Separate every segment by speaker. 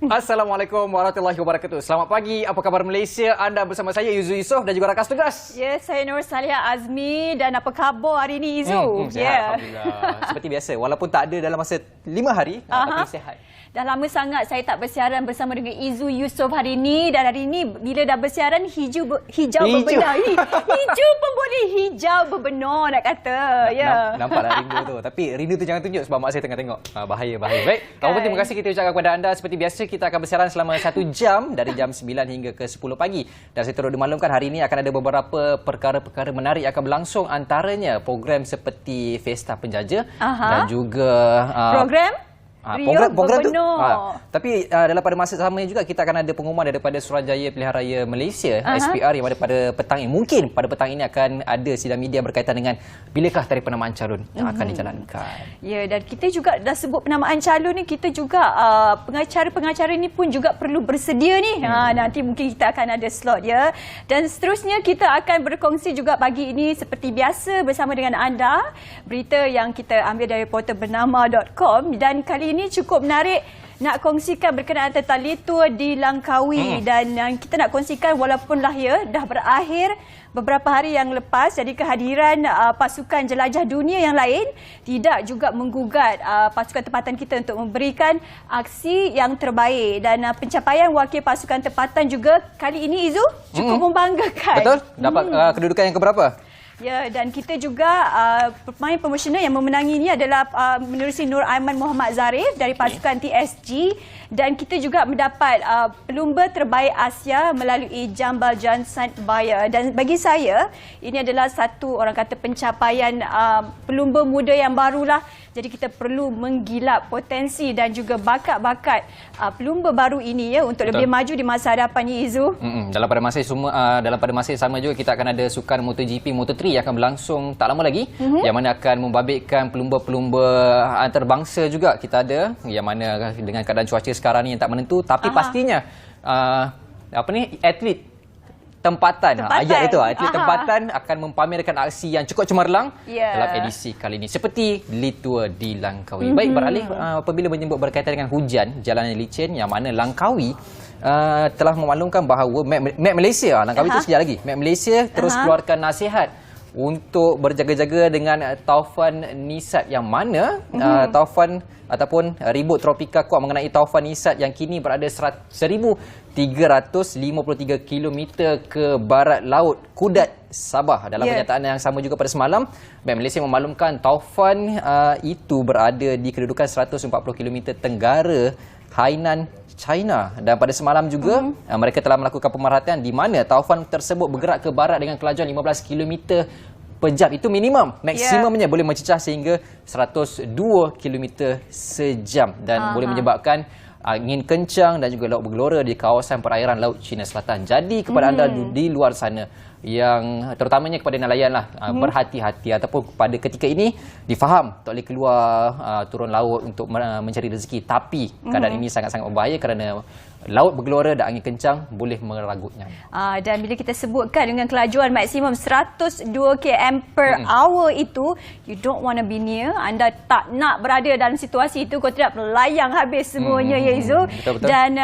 Speaker 1: Assalamualaikum warahmatullahi wabarakatuh. Selamat pagi, apa khabar Malaysia? Anda bersama saya Izu Yusof dan juga rakan tugas.
Speaker 2: Ya, saya Nur Salihah Azmi dan apa khabar hari ini Izu?
Speaker 1: Sihat, alhamdulillah. Seperti biasa, walaupun tak ada dalam masa 5 hari, tapi sihat.
Speaker 2: Dah lama sangat saya tak bersiaran bersama dengan Izu Yusof hari ini, dan hari ini bila dah bersiaran hijau berbenar. Hijau pun boleh hijau berbenar nak kata. Ya.
Speaker 1: Nampaklah rindu tu. Tapi rindu tu jangan tunjuk sebab mak saya tengah tengok. Bahaya. Baik. Kawan terima kasih kita ucapkan kepada anda. Seperti biasa kita akan bersiaran selama 1 jam dari jam 9 hingga ke 10 pagi. Dan saya turut dimaklumkan hari ini akan ada beberapa perkara-perkara menarik yang akan berlangsung, antaranya program seperti Festa Penjaja dan juga program tu. Tapi dalam pada masa sama juga kita akan ada pengumuman daripada Suruhanjaya Pilihan Raya Malaysia SPR yang pada petang ini, mungkin pada petang ini akan ada sidang media berkaitan dengan bilakah tarikh penamaan calon yang akan dijalankan.
Speaker 2: Ya, dan kita juga dah sebut penamaan calon ni, kita juga pengacara-pengacara ni pun juga perlu bersedia ni. Nanti mungkin kita akan ada slot ya. Dan seterusnya kita akan berkongsi juga pagi ini seperti biasa bersama dengan anda berita yang kita ambil dari portal bernama.com, dan kali ini cukup menarik nak kongsikan berkenaan tentang Litua di Langkawi. Dan kita nak kongsikan walaupun lah ya dah berakhir beberapa hari yang lepas, jadi kehadiran pasukan jelajah dunia yang lain tidak juga menggugat pasukan tempatan kita untuk memberikan aksi yang terbaik. Dan pencapaian wakil pasukan tempatan juga kali ini Izu cukup membanggakan.
Speaker 1: Betul? Dapat kedudukan yang keberapa?
Speaker 2: Ya, dan kita juga pemain promosional yang memenangi ini adalah menerusi Nur Aiman Muhammad Zarif dari pasukan TSG, dan kita juga mendapat pelumba terbaik Asia melalui Jambal Jansan Baya. Dan bagi saya ini adalah satu orang kata pencapaian pelumba muda yang barulah. Jadi kita perlu menggilap potensi dan juga bakat-bakat pelumba baru ini ya untuk lebih maju di masa hadapan ni Izu.
Speaker 1: Dalam pada masa yang sama juga kita akan ada sukan MotoGP Moto3 yang akan berlangsung tak lama lagi, yang mana akan membabitkan pelumba-pelumba antarabangsa juga. Kita ada yang mana dengan keadaan cuaca sekarang ni yang tak menentu, tapi pastinya atlet tempatan. Ayat itu, atlet tempatan akan mempamerkan aksi yang cukup cemerlang dalam edisi kali ini seperti Litua di Langkawi. Baik, beralih apabila menyebut berkaitan dengan hujan, jalanan licin, yang mana Langkawi telah memaklumkan bahawa Map Malaysia, Langkawi itu sekejap lagi, Map Malaysia terus keluarkan nasihat untuk berjaga-jaga dengan taufan Nisat, yang mana taufan ataupun ribut tropika kuat mengenai taufan Nisat yang kini berada 1,353 km ke barat laut Kudat, Sabah. Dalam pernyataan yang sama juga pada semalam, Bank Malaysia memaklumkan taufan itu berada di kedudukan 140 km tenggara Hainan, China. Dan pada semalam juga mereka telah melakukan pemerhatian di mana taufan tersebut bergerak ke barat dengan kelajuan 15 km per jam. Itu minimum. Maksimumnya boleh mencecah sehingga 102 km sejam dan boleh menyebabkan angin kencang dan juga laut bergelora di kawasan perairan Laut Cina Selatan. Jadi kepada anda di luar sana, yang terutamanya kepada nelayan lah, berhati-hati, ataupun pada ketika ini difaham tak boleh keluar turun laut untuk mencari rezeki, tapi keadaan ini sangat-sangat berbahaya kerana laut bergelora dan angin kencang boleh meragut nyawa.
Speaker 2: Dan bila kita sebutkan dengan kelajuan maksimum 102 km per hour itu, you don't want to be near. Anda tak nak berada dalam situasi itu, kau tidak melayang habis semuanya ya Izu. Betul-betul. Dan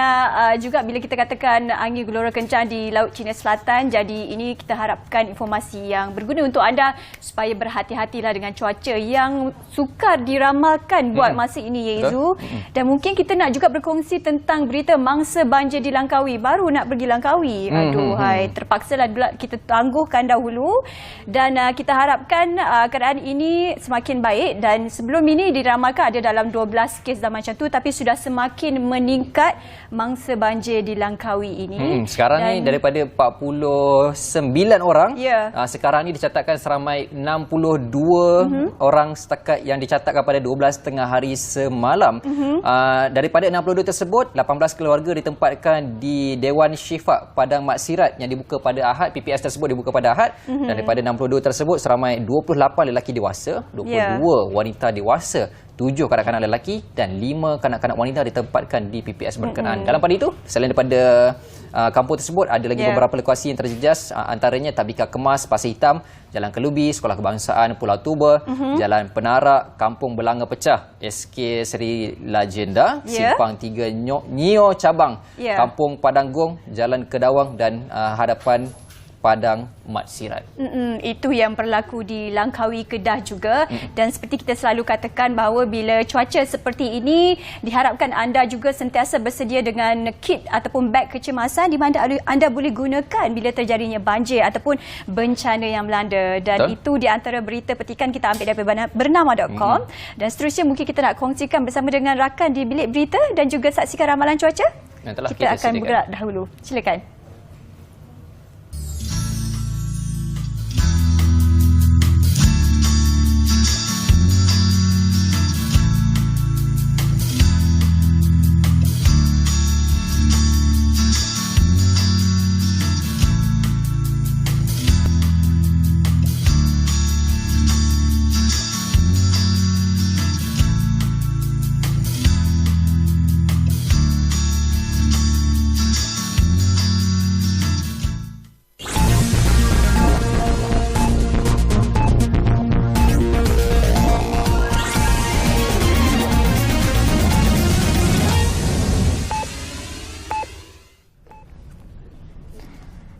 Speaker 2: juga bila kita katakan angin gelora kencang di Laut Cina Selatan, jadi ini kita harapkan informasi yang berguna untuk anda supaya berhati-hatilah dengan cuaca yang sukar diramalkan buat masa ini ya Izu. Dan mungkin kita nak juga berkongsi tentang berita mangsa banjir di Langkawi. Baru nak pergi Langkawi. Aduhai, terpaksalah kita tangguhkan dahulu, dan kita harapkan keadaan ini semakin baik. Dan sebelum ini diramalkan ada dalam 12 kes dah macam tu, tapi sudah semakin meningkat mangsa banjir di Langkawi ini. Sekarang
Speaker 1: ni daripada 49 orang, sekarang ni dicatatkan seramai 62 orang setakat yang dicatatkan pada 12 tengah hari semalam. Daripada 62 tersebut, 18 keluarga ditempatkan di Dewan Syifa Padang Maksirat yang dibuka pada Ahad. PPS tersebut dibuka pada Ahad. Dan daripada 62 tersebut, seramai 28 lelaki dewasa, 22 wanita dewasa 7 kanak-kanak lelaki dan 5 kanak-kanak wanita ditempatkan di PPS berkenaan. Dalam pada itu, selain daripada kampung tersebut, ada lagi beberapa lokasi yang terjejas, antaranya Tabika Kemas, Pasir Hitam, Jalan Kelubi, Sekolah Kebangsaan Pulau Tuba, Jalan Penarak, Kampung Belanga Pecah, SK Seri Legenda, Simpang 3 Nio Cabang, Kampung Padanggung, Jalan Kedawang dan hadapan Padang Mat Sirat.
Speaker 2: Itu yang berlaku di Langkawi Kedah juga. Dan seperti kita selalu katakan bahawa bila cuaca seperti ini, diharapkan anda juga sentiasa bersedia dengan kit ataupun beg kecemasan di mana anda boleh gunakan bila terjadinya banjir ataupun bencana yang melanda. Dan itu di antara berita petikan kita ambil daripada bernama.com. Dan seterusnya mungkin kita nak kongsikan bersama dengan rakan di bilik berita dan juga saksikan ramalan cuaca. Kita akan bergerak dahulu. Silakan.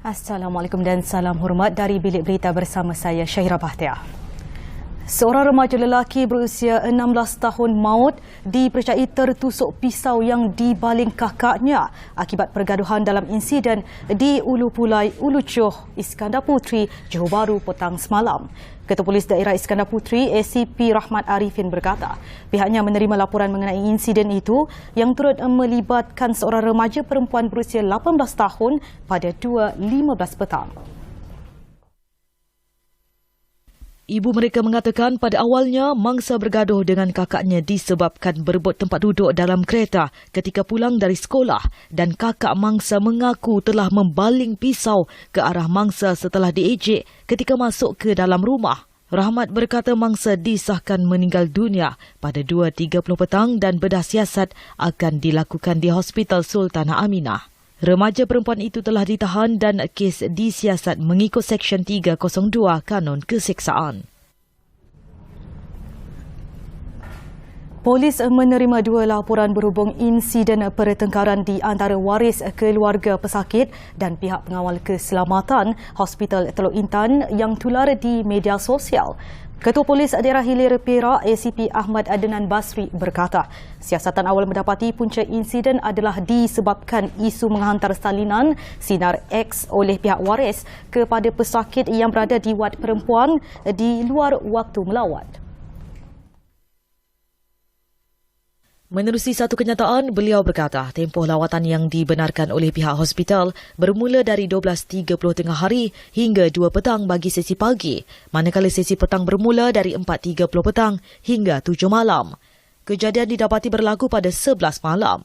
Speaker 2: Assalamualaikum dan salam hormat dari Bilik Berita bersama saya Syahira Bahtiar. Seorang remaja lelaki berusia 16 tahun maut dipercayai tertusuk pisau yang dibaling kakaknya akibat pergaduhan dalam insiden di Ulu Pulai, Ulu Choh, Iskandar Puteri, Johor Bahru petang semalam. Ketua Polis Daerah Iskandar Puteri, ACP Rahmat Arifin berkata, pihaknya menerima laporan mengenai insiden itu yang turut melibatkan seorang remaja perempuan berusia 18 tahun pada 2.15 petang.
Speaker 3: Ibu mereka mengatakan pada awalnya mangsa bergaduh dengan kakaknya disebabkan berebut tempat duduk dalam kereta ketika pulang dari sekolah dan kakak mangsa mengaku telah membaling pisau ke arah mangsa setelah diejek ketika masuk ke dalam rumah. Rahmat berkata mangsa disahkan meninggal dunia pada 2.30 petang dan bedah siasat akan dilakukan di Hospital Sultanah Aminah. Remaja perempuan itu telah ditahan dan kes disiasat mengikut Seksyen 302 Kanun Keseksaan.
Speaker 4: Polis menerima 2 laporan berhubung insiden pertengkaran di antara waris keluarga pesakit dan pihak pengawal keselamatan Hospital Teluk Intan yang tular di media sosial. Ketua Polis Daerah Hilir Perak ACP Ahmad Adnan Basri berkata, siasatan awal mendapati punca insiden adalah disebabkan isu menghantar salinan sinar X oleh pihak waris kepada pesakit yang berada di wad perempuan di luar waktu melawat.
Speaker 3: Menerusi satu kenyataan, beliau berkata tempoh lawatan yang dibenarkan oleh pihak hospital bermula dari 12.30 tengah hari hingga 2 petang bagi sesi pagi, manakala sesi petang bermula dari 4.30 petang hingga 7 malam. Kejadian didapati berlaku pada 11 malam.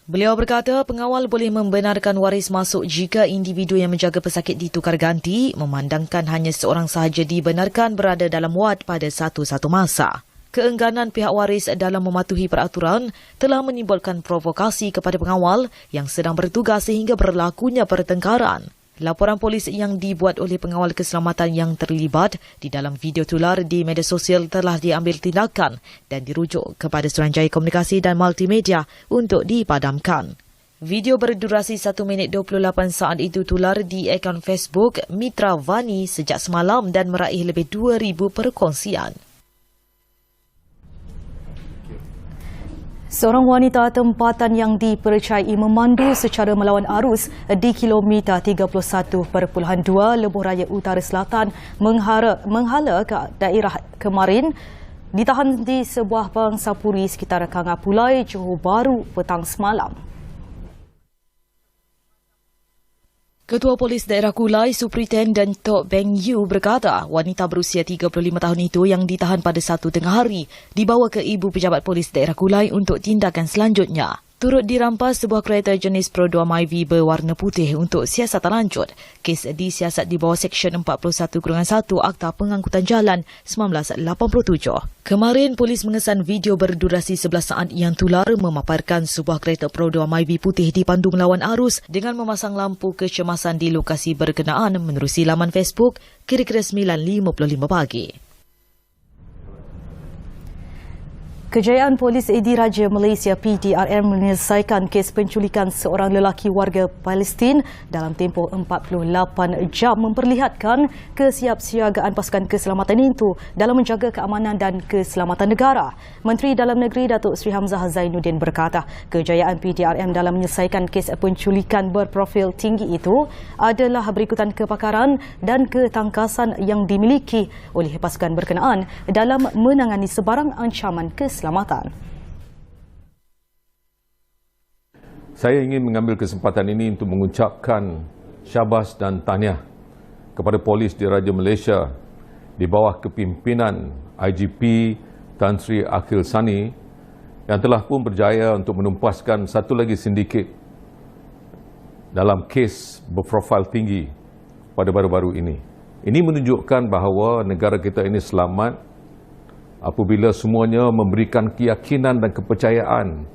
Speaker 3: Beliau berkata pengawal boleh membenarkan waris masuk jika individu yang menjaga pesakit ditukar ganti, memandangkan hanya seorang sahaja dibenarkan berada dalam wad pada satu-satu masa. Keengganan pihak waris dalam mematuhi peraturan telah menimbulkan provokasi kepada pengawal yang sedang bertugas sehingga berlakunya pertengkaran. Laporan polis yang dibuat oleh pengawal keselamatan yang terlibat di dalam video tular di media sosial telah diambil tindakan dan dirujuk kepada Suruhanjaya Komunikasi dan Multimedia untuk dipadamkan. Video berdurasi 1 minit 28 saat itu tular di akaun Facebook Mitra Vani sejak semalam dan meraih lebih 2,000 perkongsian.
Speaker 4: Seorang wanita tempatan yang dipercayai memandu secara melawan arus di kilometer 31.2 Lebuh Raya Utara Selatan menghala ke daerah kemarin ditahan di sebuah bank sapuri sekitar Kanga Pulai, Johor Bahru petang semalam.
Speaker 3: Ketua Polis Daerah Kulai, Superintendent Tok Beng Yu berkata wanita berusia 35 tahun itu yang ditahan pada 1 tengah hari dibawa ke Ibu Pejabat Polis Daerah Kulai untuk tindakan selanjutnya. Turut dirampas sebuah kereta jenis Pro 2 Myvi berwarna putih untuk siasatan lanjut. Kes disiasat di bawah Seksyen 41/1 Akta Pengangkutan Jalan 1987. Kemarin, polis mengesan video berdurasi 11 saat yang tular memaparkan sebuah kereta Pro 2 Myvi putih dipandu melawan arus dengan memasang lampu kecemasan di lokasi berkenaan menerusi laman Facebook kira-kira 9.55 pagi.
Speaker 4: Kejayaan Polis Diraja Malaysia PDRM menyelesaikan kes penculikan seorang lelaki warga Palestin dalam tempoh 48 jam memperlihatkan kesiapsiagaan pasukan keselamatan itu dalam menjaga keamanan dan keselamatan negara. Menteri Dalam Negeri Datuk Seri Hamzah Zainuddin berkata, kejayaan PDRM dalam menyelesaikan kes penculikan berprofil tinggi itu adalah berikutan kepakaran dan ketangkasan yang dimiliki oleh pasukan berkenaan dalam menangani sebarang ancaman keselamatan.
Speaker 5: Saya ingin mengambil kesempatan ini untuk mengucapkan syabas dan tahniah kepada Polis Diraja Malaysia di bawah kepimpinan IGP Tan Sri Akhil Sani yang telah pun berjaya untuk menumpaskan satu lagi sindiket dalam kes berprofil tinggi pada baru-baru ini. Ini menunjukkan bahawa negara kita ini selamat apabila semuanya memberikan keyakinan dan kepercayaan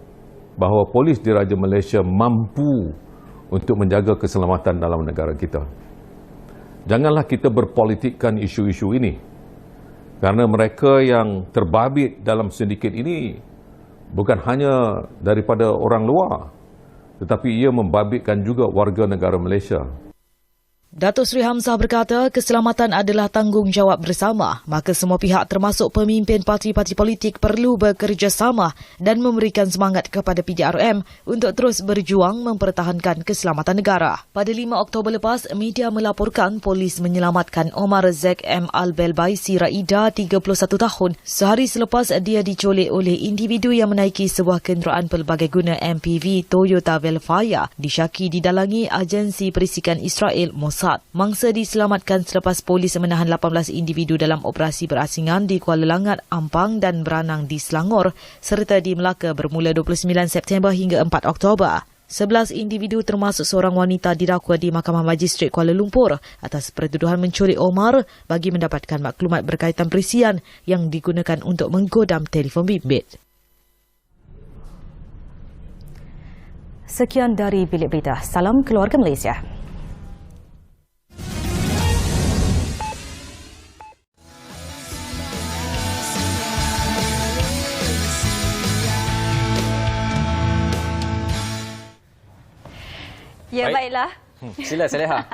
Speaker 5: bahawa Polis Diraja Malaysia mampu untuk menjaga keselamatan dalam negara kita. Janganlah kita berpolitikkan isu-isu ini, kerana mereka yang terbabit dalam sindiket ini bukan hanya daripada orang luar, tetapi ia membabitkan juga warga negara Malaysia.
Speaker 3: Datuk Seri Hamzah berkata keselamatan adalah tanggungjawab bersama, maka semua pihak termasuk pemimpin parti-parti politik perlu bekerjasama dan memberikan semangat kepada PDRM untuk terus berjuang mempertahankan keselamatan negara. Pada 5 Oktober lepas, media melaporkan polis menyelamatkan Omar Zek M. Al-Belbaisi Raida, 31 tahun, sehari selepas dia diculik oleh individu yang menaiki sebuah kenderaan pelbagai guna MPV Toyota Velfire disyaki didalangi agensi perisikan Israel Mossad. Mangsa diselamatkan selepas polis menahan 18 individu dalam operasi berasingan di Kuala Langat, Ampang dan Beranang di Selangor serta di Melaka bermula 29 September hingga 4 Oktober. 11 individu termasuk seorang wanita didakwa di Mahkamah Magistrat Kuala Lumpur atas pertuduhan menculik Omar bagi mendapatkan maklumat berkaitan perisian yang digunakan untuk menggodam telefon bimbit.
Speaker 4: Sekian dari Bilik Berita. Salam Keluarga Malaysia.
Speaker 2: Ya, baiklah.
Speaker 1: Sila Saleha.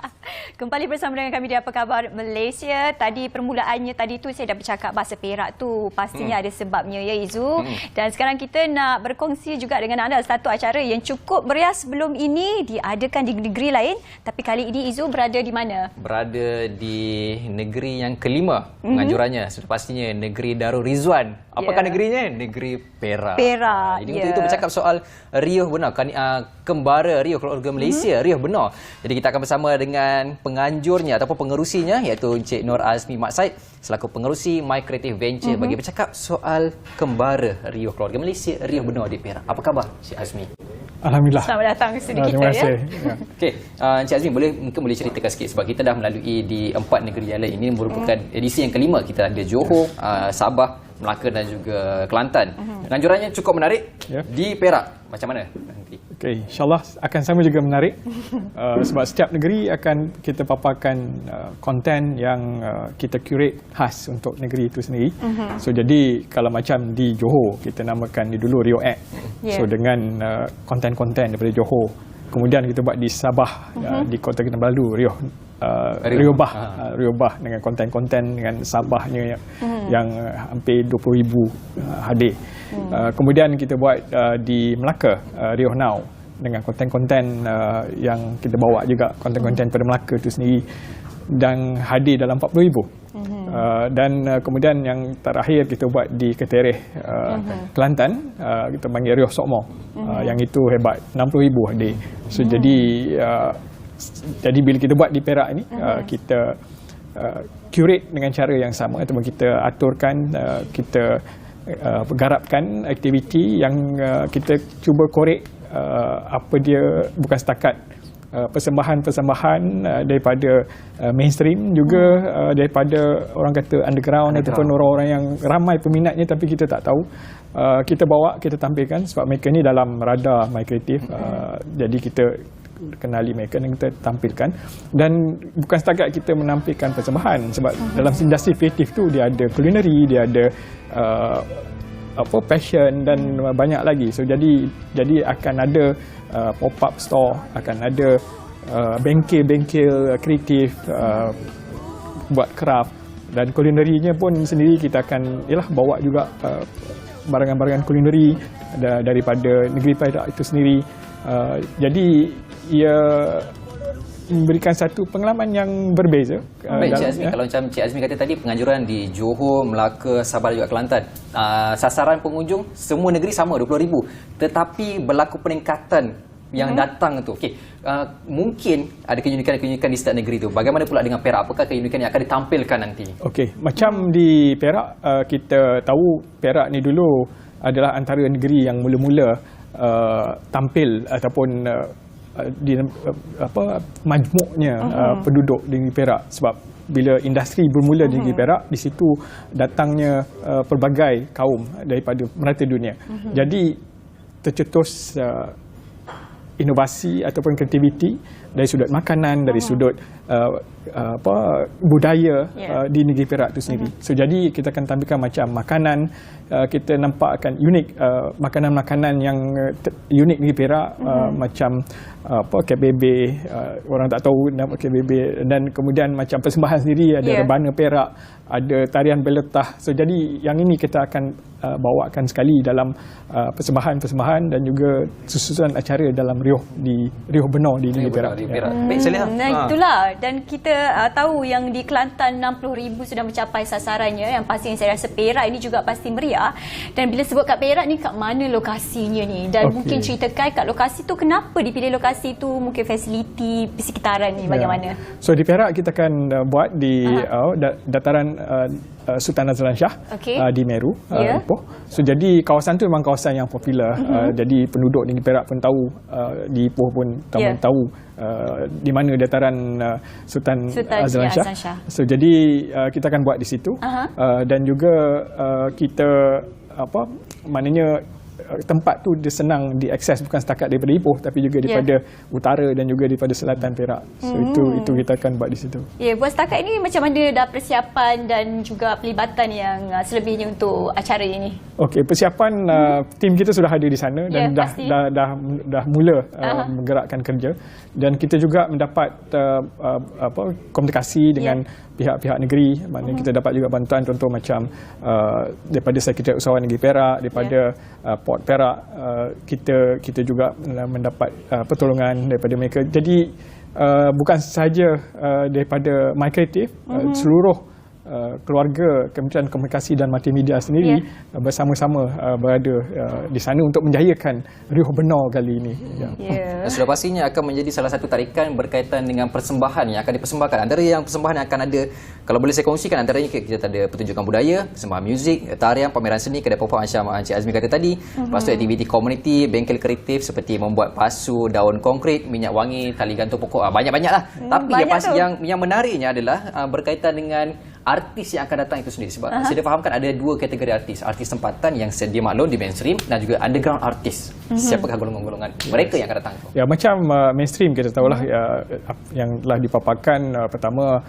Speaker 2: Kembali bersama dengan kami di Apa Khabar Malaysia. Tadi permulaannya tadi tu saya dah bercakap bahasa Perak tu pastinya ada sebabnya ya Izu. Dan sekarang kita nak berkongsi juga dengan anda satu acara yang cukup meriah sebelum ini diadakan di negeri lain, tapi kali ini Izu berada di mana? Berada
Speaker 1: di negeri yang kelima penganjurannya. Sudah pastinya negeri Darul Rizwan. Apakah negerinya? Negeri Perak.
Speaker 2: Perak.
Speaker 1: Jadi untuk itu bercakap soal riuh benar kembara riuh keluarga Malaysia, riuh benar. Jadi kita akan bersama dengan penganjurnya ataupun pengerusinya iaitu Encik Nur Azmi Mat Said selaku pengerusi My Creative Venture bagi bercakap soal kembara riuh keluarga Malaysia, riuh benar di Perak. Apa khabar Encik Azmi?
Speaker 6: Alhamdulillah.
Speaker 2: Selamat datang ke studio kita.
Speaker 6: Terima kasih.
Speaker 2: Ya.
Speaker 1: Okey, Encik Azmi mungkin boleh ceritakan sikit sebab kita dah melalui di 4 negeri yang lain. Ini merupakan edisi yang kelima. Kita ada Johor, Sabah, Melaka dan juga Kelantan. Penganjurannya cukup menarik di Perak. Macam mana nanti?
Speaker 6: Okey, insyaAllah akan sama juga menarik. Sebab setiap negeri akan kita paparkan konten yang kita curate khas untuk negeri itu sendiri. So jadi kalau macam di Johor, kita namakan di dulu Rio Act. So dengan konten-konten daripada Johor. Kemudian kita buat di Sabah, di Kota Kinabalu, Rio Bah dengan konten-konten dengan Sabahnya yang hampir 20,000 hadir. Kemudian kita buat di Melaka, Rio Now dengan konten-konten yang kita bawa juga, konten-konten pada Melaka itu sendiri dan hadir dalam 40,000. Dan kemudian yang terakhir kita buat di Ketereh, Kelantan, kita panggil Rio Sokmo, yang itu hebat, 60,000 hadir. So jadi bila kita buat di Perak ini, kita curate dengan cara yang sama ataupun kita aturkan, kita garapkan aktiviti yang kita cuba korek apa dia bukan setakat persembahan-persembahan daripada mainstream, juga daripada orang kata underground ataupun orang-orang yang ramai peminatnya tapi kita tak tahu. Kita bawa, kita tampilkan sebab mereka ni dalam radar My Creative. Jadi kita kenali mereka dan kita tampilkan. Dan bukan setakat kita menampilkan persembahan, sebab dalam industri kreatif tu dia ada culinary, dia ada passion dan banyak lagi. So jadi akan ada pop-up store, akan ada bengkel-bengkel kreatif buat craft, dan culinary-nya pun sendiri kita akan bawa juga barangan-barangan culinary daripada negeri Perak itu sendiri. Jadi ia memberikan satu pengalaman yang berbeza.
Speaker 1: Baik, Cik Azmi, kalau macam Cik Azmi kata tadi, penganjuran di Johor, Melaka, Sabah dan juga Kelantan, sasaran pengunjung semua negeri sama 20,000, tetapi berlaku peningkatan yang datang tu. Okey, mungkin ada keunikan-keunikan di setiap negeri tu. Bagaimana pula dengan Perak? Apakah keunikan yang akan ditampilkan nanti?
Speaker 6: Okey, macam di Perak, kita tahu Perak ni dulu adalah antara negeri yang mula-mula tampil ataupun di majmuknya penduduk di negeri Perak, sebab bila industri bermula di negeri Perak, di situ datangnya pelbagai kaum daripada merata dunia. Jadi tercetus inovasi ataupun kreativiti dari sudut makanan, dari sudut budaya di negeri Perak itu sendiri. So jadi kita akan tampilkan macam makanan, kita nampak akan unik makanan-makanan yang unik negeri Perak, macam KBB, orang tak tahu nama KBB, dan kemudian macam persembahan sendiri ada rebana Perak, ada tarian beletah. So jadi yang ini kita akan bawakan sekali dalam persembahan-persembahan dan juga susunan acara dalam Riuh Benor di negeri Perak.
Speaker 1: Baik, Salihah.
Speaker 2: Itulah, dan kita tahu yang di Kelantan 60,000 sudah mencapai sasarannya. Yang pastinya saya rasa Perak ini juga pasti meriah. Dan bila sebut kat Perak ni, kat mana lokasinya ni? Dan mungkin ceritakan kat lokasi tu, kenapa dipilih lokasi tu, mungkin fasiliti persekitaran ni bagaimana?
Speaker 6: So di Perak kita akan buat di dataran Sultan Azlan Shah di Meru, Ipoh. So jadi kawasan tu memang kawasan yang popular. Jadi penduduk di Perak pun tahu, di Ipoh pun tahu di mana dataran Sultan Azlan Shah. So jadi kita akan buat di situ. Dan juga kita maknanya tempat tu dia senang diakses, bukan setakat daripada Ipoh tapi juga daripada utara dan juga daripada selatan Perak. So itu kita akan buat di situ.
Speaker 2: Buat setakat ini macam mana dah persiapan dan juga pelibatan yang selebihnya untuk acara ini? Okey,
Speaker 6: persiapan tim kita sudah ada di sana dan dah mula menggerakkan kerja, dan kita juga mendapat komunikasi dengan pihak-pihak negeri. Maknanya kita dapat juga bantuan, contoh macam daripada Sekretariat Usahawan Negeri Perak, daripada Port Perak, kita juga mendapat pertolongan daripada mereka. Jadi bukan sahaja daripada My Creative, seluruh keluarga Kementerian Komunikasi dan Multimedia sendiri bersama-sama berada di sana untuk menjayakan Riuh Benor kali ini.
Speaker 1: Dan sudah pastinya akan menjadi salah satu tarikan berkaitan dengan persembahan yang akan dipersembahkan. Antara yang persembahan yang akan ada, kalau boleh saya kongsikan, antaranya kita ada pertunjukan budaya, persembahan muzik, tarian, pameran seni, kedai pop-up macam Encik Azmi kata tadi. Lepas tu aktiviti komuniti, bengkel kreatif seperti membuat pasu, daun konkrit, minyak wangi, tali gantung pokok, banyak-banyaklah. Tapi yang menariknya adalah berkaitan dengan artis yang akan datang itu sendiri. Sebab saya fahamkan ada dua kategori artis. Artis tempatan yang sedia maklum di mainstream dan juga underground artis. Siapakah golongan-golongan mereka yang akan datang?
Speaker 6: Ya, macam mainstream kita tahulah yang telah dipaparkan, pertama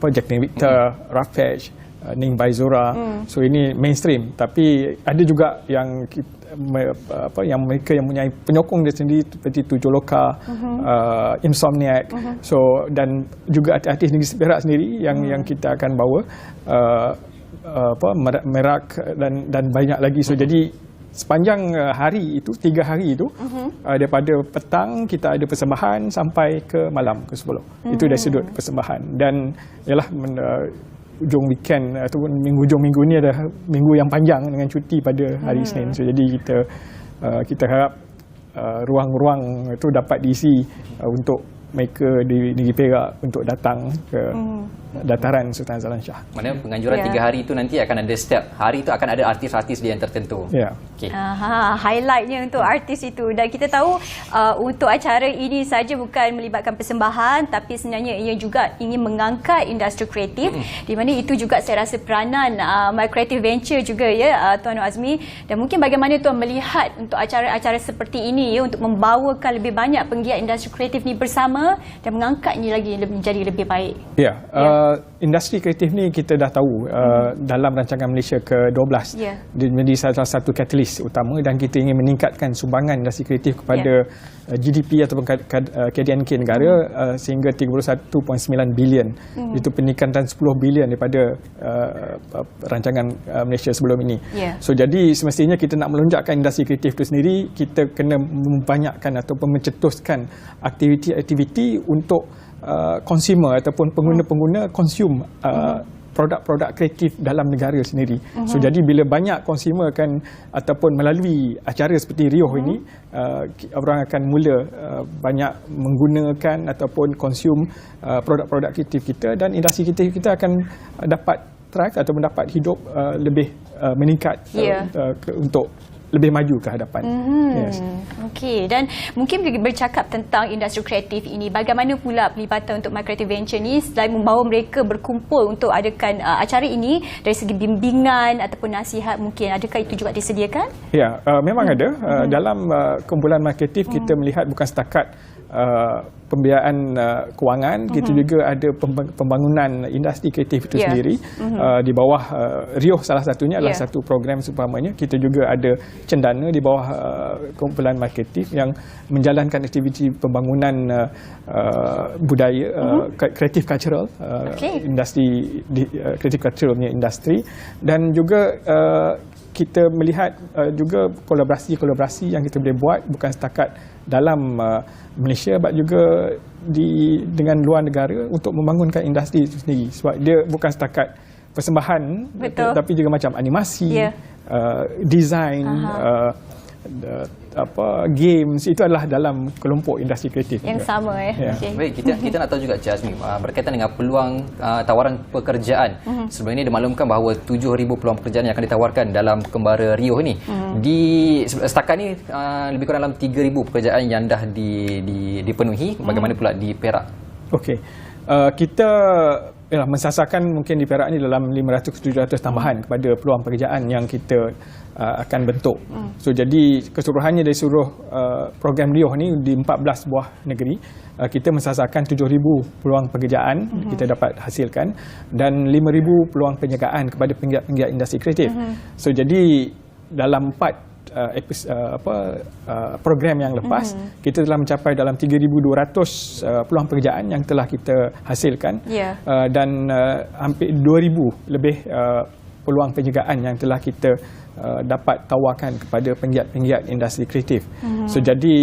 Speaker 6: Jacqueline Victor, Rafej, Ning Baizura. So ini mainstream, tapi ada juga yang yang mereka yang mempunyai penyokong dia sendiri seperti Tujuh Loka, Insomniac. So dan juga artis negeri Perak sendiri yang kita akan bawa, Merak dan banyak lagi. So jadi sepanjang hari itu, 3 hari itu, daripada petang kita ada persembahan sampai ke malam ke 10. Itu dari sudut persembahan. Dan ialah hujung weekend ataupun hujung minggu ni adalah minggu yang panjang dengan cuti pada hari Isnin. So jadi kita harap ruang-ruang itu dapat diisi untuk mereka di Negeri Perak untuk datang ke dataran Sultan Azlan Shah.
Speaker 1: Maknanya penganjuran 3 hari itu nanti akan ada setiap hari itu akan ada artis-artis dia yang tertentu.
Speaker 6: Ya.
Speaker 1: Okey.
Speaker 2: Highlightnya untuk artis itu. Dan kita tahu untuk acara ini saja bukan melibatkan persembahan, tapi sebenarnya ia juga ingin mengangkat industri kreatif, di mana itu juga saya rasa peranan My Creative Venture juga ya, Tuan Nur Azmi. Dan mungkin bagaimana Tuan melihat untuk acara-acara seperti ini ya, untuk membawakan lebih banyak penggiat industri kreatif ni bersama dan mengangkatnya lagi menjadi lebih baik.
Speaker 6: Ya, industri kreatif ni kita dah tahu dalam rancangan Malaysia ke-12 dia menjadi salah satu catalyst utama, dan kita ingin meningkatkan sumbangan industri kreatif kepada GDP ataupun KDNK negara sehingga 31.9 bilion. Itu peningkatan 10 bilion daripada rancangan Malaysia sebelum ini. So jadi semestinya kita nak melonjakkan industri kreatif itu sendiri, kita kena membanyakkan ataupun mencetuskan aktiviti-aktiviti untuk consumer ataupun pengguna-pengguna consume produk-produk kreatif dalam negara sendiri. So jadi bila banyak consumer akan ataupun melalui acara seperti Rio ini, orang akan mula banyak menggunakan ataupun consume produk-produk kreatif kita, dan industri kreatif kita akan dapat thrive ataupun dapat hidup lebih meningkat untuk lebih maju ke hadapan.
Speaker 2: Okey, dan mungkin bercakap tentang industri kreatif ini, bagaimana pula pelibatan untuk My Creative Venture ni selain membawa mereka berkumpul untuk adakan acara ini, dari segi bimbingan ataupun nasihat, mungkin adakah itu juga disediakan?
Speaker 6: Ya, memang ada. Dalam kumpulan My Creative kita melihat bukan setakat pembiayaan kewangan, kita juga ada pembangunan industri kreatif itu sendiri. Di bawah Rio salah satunya adalah satu program seumpamanya. Kita juga ada cendana di bawah kumpulan My Creative yang menjalankan aktiviti pembangunan budaya, kreatif cultural, industri kreatif cultural punya industri, dan juga kita melihat juga kolaborasi yang kita boleh buat bukan setakat dalam Malaysia, but juga dengan luar negara untuk membangunkan industri itu sendiri. Sebab dia bukan setakat persembahan, tapi juga macam animasi, design, games, itu adalah dalam kelompok industri kreatif
Speaker 2: yang juga sama Okay.
Speaker 1: Baik, kita nak tahu juga Cik Azmi berkaitan dengan peluang tawaran pekerjaan. Sebelum ini dimaklumkan bahawa 7,000 peluang pekerjaan yang akan ditawarkan dalam Kembara Rio ini. Setakat ni lebih kurang dalam 3,000 pekerjaan yang dah dipenuhi. Bagaimana pula di Perak?
Speaker 6: Okey. Kita mensasarkan mungkin di Perak ni dalam 500-700 tambahan kepada peluang pekerjaan yang kita akan bentuk. So jadi keseluruhannya dari seluruh program Rio ni di 14 buah negeri, kita mensasarkan 7,000 peluang pekerjaan kita dapat hasilkan, dan 5,000 peluang penjagaan kepada penggiat-penggiat industri kreatif. So jadi dalam 4 program yang lepas, kita telah mencapai dalam 3,200 peluang pekerjaan yang telah kita hasilkan, dan hampir 2,000 lebih peluang penjagaan yang telah kita dapat tawarkan kepada penggiat-penggiat industri kreatif. So jadi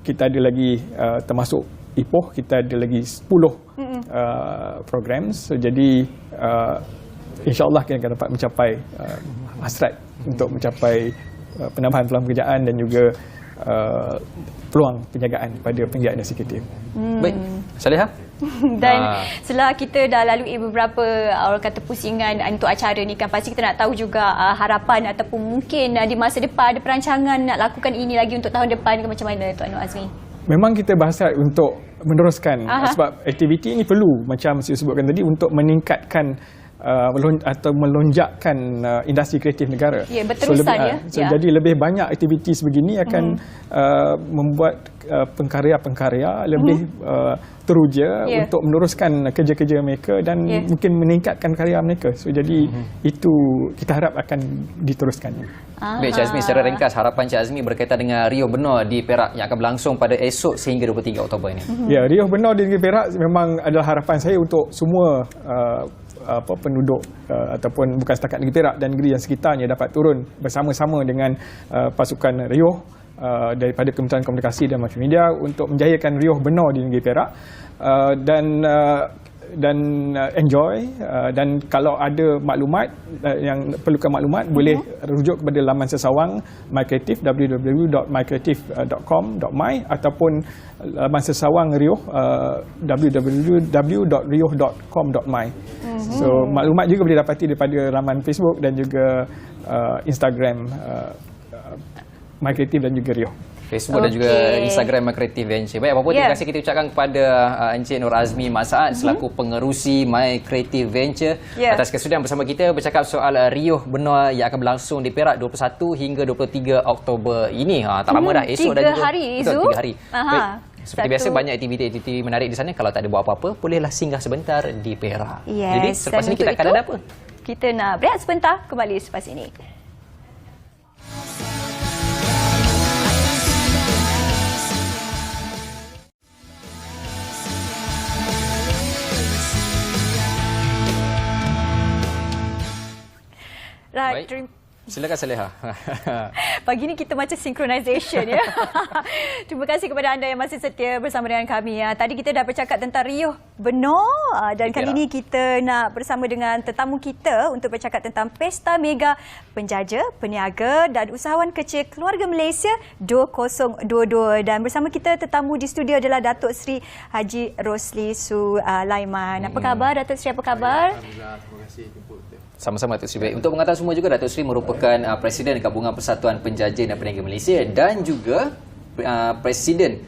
Speaker 6: kita ada lagi, termasuk Ipoh, kita ada lagi 10 program. So jadi insya-Allah kita akan dapat mencapai hasrat untuk mencapai penambahan peluang pekerjaan dan juga peluang penjagaan pada penggiat industri kreatif.
Speaker 1: Baik, Salihah?
Speaker 2: Dan setelah kita dah lalui beberapa orang kata pusingan untuk acara ni kan, pasti kita nak tahu juga harapan ataupun mungkin di masa depan ada perancangan nak lakukan ini lagi untuk tahun depan ke macam mana Tuan Nur Azmi?
Speaker 6: Memang kita berhasrat untuk meneruskan sebab aktiviti ini perlu, macam saya sebutkan tadi, untuk meningkatkan atau melonjakkan industri kreatif negara.
Speaker 2: Ya, berterusan
Speaker 6: jadi lebih banyak aktiviti sebegini akan membuat pengkarya-pengkarya lebih teruja untuk meneruskan kerja-kerja mereka dan mungkin meningkatkan karya mereka. So jadi itu kita harap akan diteruskan.
Speaker 1: Baik Cik Azmi, secara ringkas harapan Cik Azmi berkaitan dengan Rio Benar di Perak yang akan berlangsung pada esok sehingga 23 Oktober ini.
Speaker 6: Ya, Rio Benar di negeri Perak memang adalah harapan saya untuk semua penduduk ataupun bukan setakat negeri Perak dan negeri yang sekitarnya dapat turun bersama-sama dengan pasukan Rio daripada Kementerian Komunikasi dan Multimedia untuk menjayakan Rio Benar di negeri Perak, dan enjoy, dan kalau ada maklumat yang perlukan maklumat boleh rujuk kepada laman sesawang MyCreative, www.mycreative.com.my, ataupun laman sesawang Rioh, www.rioh.com.my. So maklumat juga boleh dapati daripada laman Facebook dan juga Instagram MyCreative dan juga Rioh.
Speaker 1: Facebook dan juga Instagram MyCreative Venture. Baik, apa-apa terima kasih kita ucapkan kepada Encik Nur Azmi Mat Saad selaku pengerusi MyCreative Venture atas kesudian bersama kita bercakap soal Rioh Benua yang akan berlangsung di Perak 21 hingga 23 Oktober ini. Tak lama dah, esok dah juga.
Speaker 2: 3 hari,
Speaker 1: betul, 3 hari. Baik, seperti biasa banyak aktiviti-aktiviti menarik di sana. Kalau tak ada buat apa-apa, bolehlah singgah sebentar di Perak. Jadi selepas ini kita akan ada apa?
Speaker 2: Kita nak berehat sebentar, kembali selepas ini. Right.
Speaker 1: Silakan Saleha.
Speaker 2: Pagi ni kita macam synchronization ya. Terima kasih kepada anda yang masih setia bersama dengan kami. Tadi kita dah bercakap tentang Rioh Benua dan kali ini kita nak bersama dengan tetamu kita untuk bercakap tentang Pesta Mega Penjaja, Peniaga dan Usahawan Kecil Keluarga Malaysia 2022. Dan bersama kita tetamu di studio adalah Datuk Seri Haji Rosli Sulaiman. Apa khabar Datuk Seri, apa khabar?
Speaker 7: Alhamdulillah, terima kasih jemput.
Speaker 1: Sama-sama Datuk Seri. Baik, untuk mengatakan semua juga, Datuk Seri merupakan Presiden Gabungan Persatuan Penjaja dan Peniaga Malaysia dan juga Presiden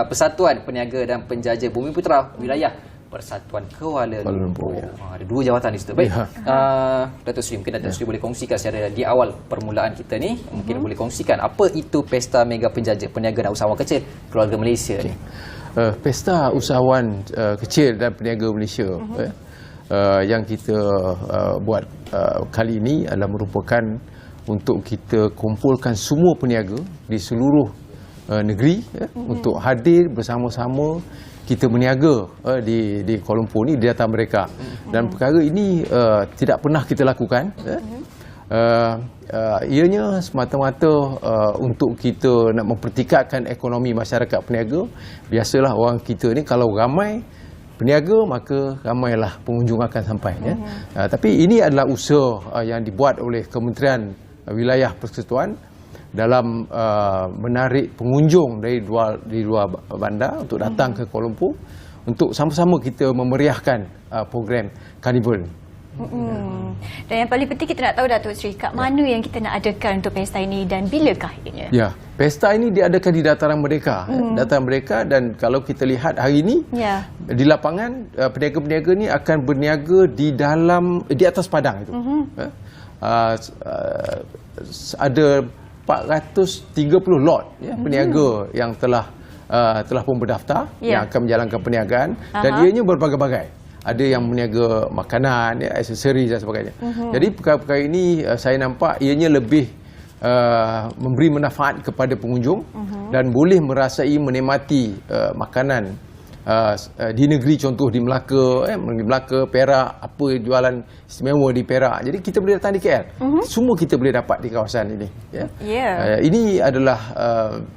Speaker 1: Persatuan Peniaga dan Penjaja Bumi Putera Wilayah Persatuan Kuala Lumpur. Ada 2 jawatan di situ. Baik, Datuk Seri, mungkin Datuk Seri boleh kongsikan secara di awal permulaan kita ni, mungkin boleh kongsikan apa itu Pesta Mega Penjaja, Peniaga dan Usahawan Kecil Keluarga Malaysia ni.
Speaker 7: Pesta Usahawan Kecil dan Peniaga Malaysia yang kita buat kali ini adalah merupakan untuk kita kumpulkan semua peniaga di seluruh negeri untuk hadir bersama-sama kita berniaga di Kuala Lumpur ni di data mereka. Dan perkara ini tidak pernah kita lakukan. Ianya semata-mata untuk kita nak mempertingkatkan ekonomi masyarakat peniaga. Biasalah orang kita ni kalau ramai peniaga maka ramailah pengunjung akan sampai. Tapi ini adalah usaha yang dibuat oleh Kementerian Wilayah Persekutuan dalam menarik pengunjung dari luar bandar untuk datang ke Kuala Lumpur untuk sama-sama kita memeriahkan program Karnival.
Speaker 2: Dan yang paling penting kita nak tahu Datuk Seri, kat mana yang kita nak adakan untuk pesta ini dan bilakah ianya?
Speaker 7: Ya, pesta ini diadakan di Dataran Merdeka. Dataran Merdeka, dan kalau kita lihat hari ini di lapangan peniaga-peniaga ni akan berniaga di atas padang itu. Ada 430 lot peniaga yang telah pun berdaftar yang akan menjalankan perniagaan dan ianya berbagai-bagai. Ada yang meniaga makanan, aksesoris dan sebagainya. Jadi perkara-perkara ini saya nampak ianya lebih memberi manfaat kepada pengunjung dan boleh merasai menikmati makanan di negeri, contoh di Melaka, Perak, apa jualan istimewa di Perak. Jadi kita boleh datang di KL. Semua kita boleh dapat di kawasan ini. Ini adalah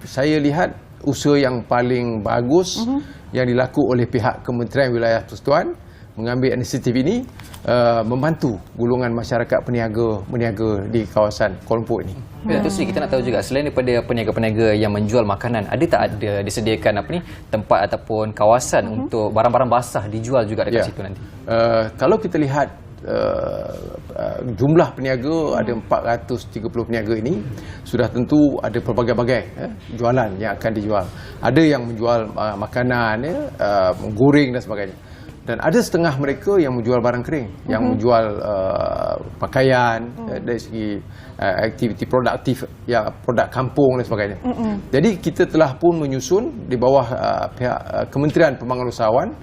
Speaker 7: saya lihat usaha yang paling bagus yang dilakukan oleh pihak Kementerian Wilayah Persekutuan mengambil inisiatif ini membantu golongan masyarakat meniaga di kawasan Kuala Lumpur ini.
Speaker 1: Datuk Seri, kita nak tahu juga selain daripada peniaga-peniaga yang menjual makanan, ada tak ada disediakan tempat ataupun kawasan untuk barang-barang basah dijual juga dekat situ nanti?
Speaker 7: Kalau kita lihat jumlah peniaga, ada 430 peniaga ini, sudah tentu ada pelbagai-bagai jualan yang akan dijual. Ada yang menjual makanan, menggoreng dan sebagainya. Dan ada setengah mereka yang menjual barang kering, yang menjual pakaian, dari segi aktiviti produktif, produk kampung dan sebagainya. Jadi kita telah pun menyusun di bawah pihak Kementerian Pembangunan Usahawan,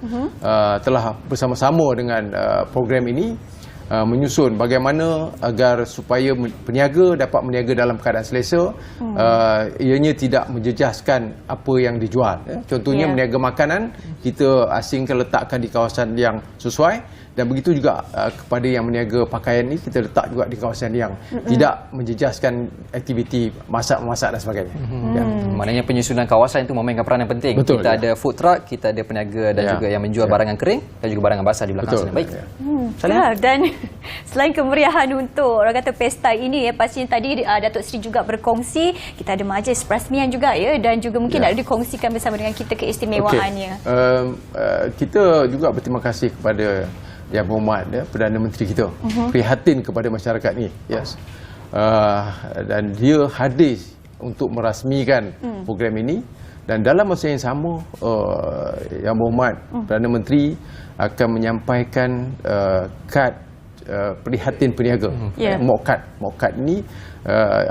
Speaker 7: telah bersama-sama dengan program ini menyusun bagaimana agar supaya peniaga dapat meniaga dalam keadaan selesa, ianya tidak menjejaskan apa yang dijual. Contohnya meniaga makanan, kita asingkan letakkan di kawasan yang sesuai. Dan begitu juga kepada yang meniaga pakaian ni, kita letak juga di kawasan yang tidak menjejaskan aktiviti masak-masak dan sebagainya.
Speaker 1: Maknanya penyusunan kawasan itu memainkan peranan penting.
Speaker 7: Betul,
Speaker 1: kita ada food truck, kita ada peniaga dan juga yang menjual barangan kering dan juga barangan basah di belakang sana. Baik.
Speaker 2: Dan selain kemeriahan untuk orang kata pesta ini, pastinya tadi Datuk Seri juga berkongsi, kita ada majlis perasmian juga dan juga mungkin ada dikongsikan bersama dengan kita keistimewaannya.
Speaker 7: Kita juga berterima kasih kepada Yang Berhormat Perdana Menteri kita, prihatin kepada masyarakat ni. Dan dia hadir untuk merasmikan program ini, dan dalam masa yang sama Yang Berhormat Perdana Menteri akan menyampaikan kad prihatin peniaga. Mokad ini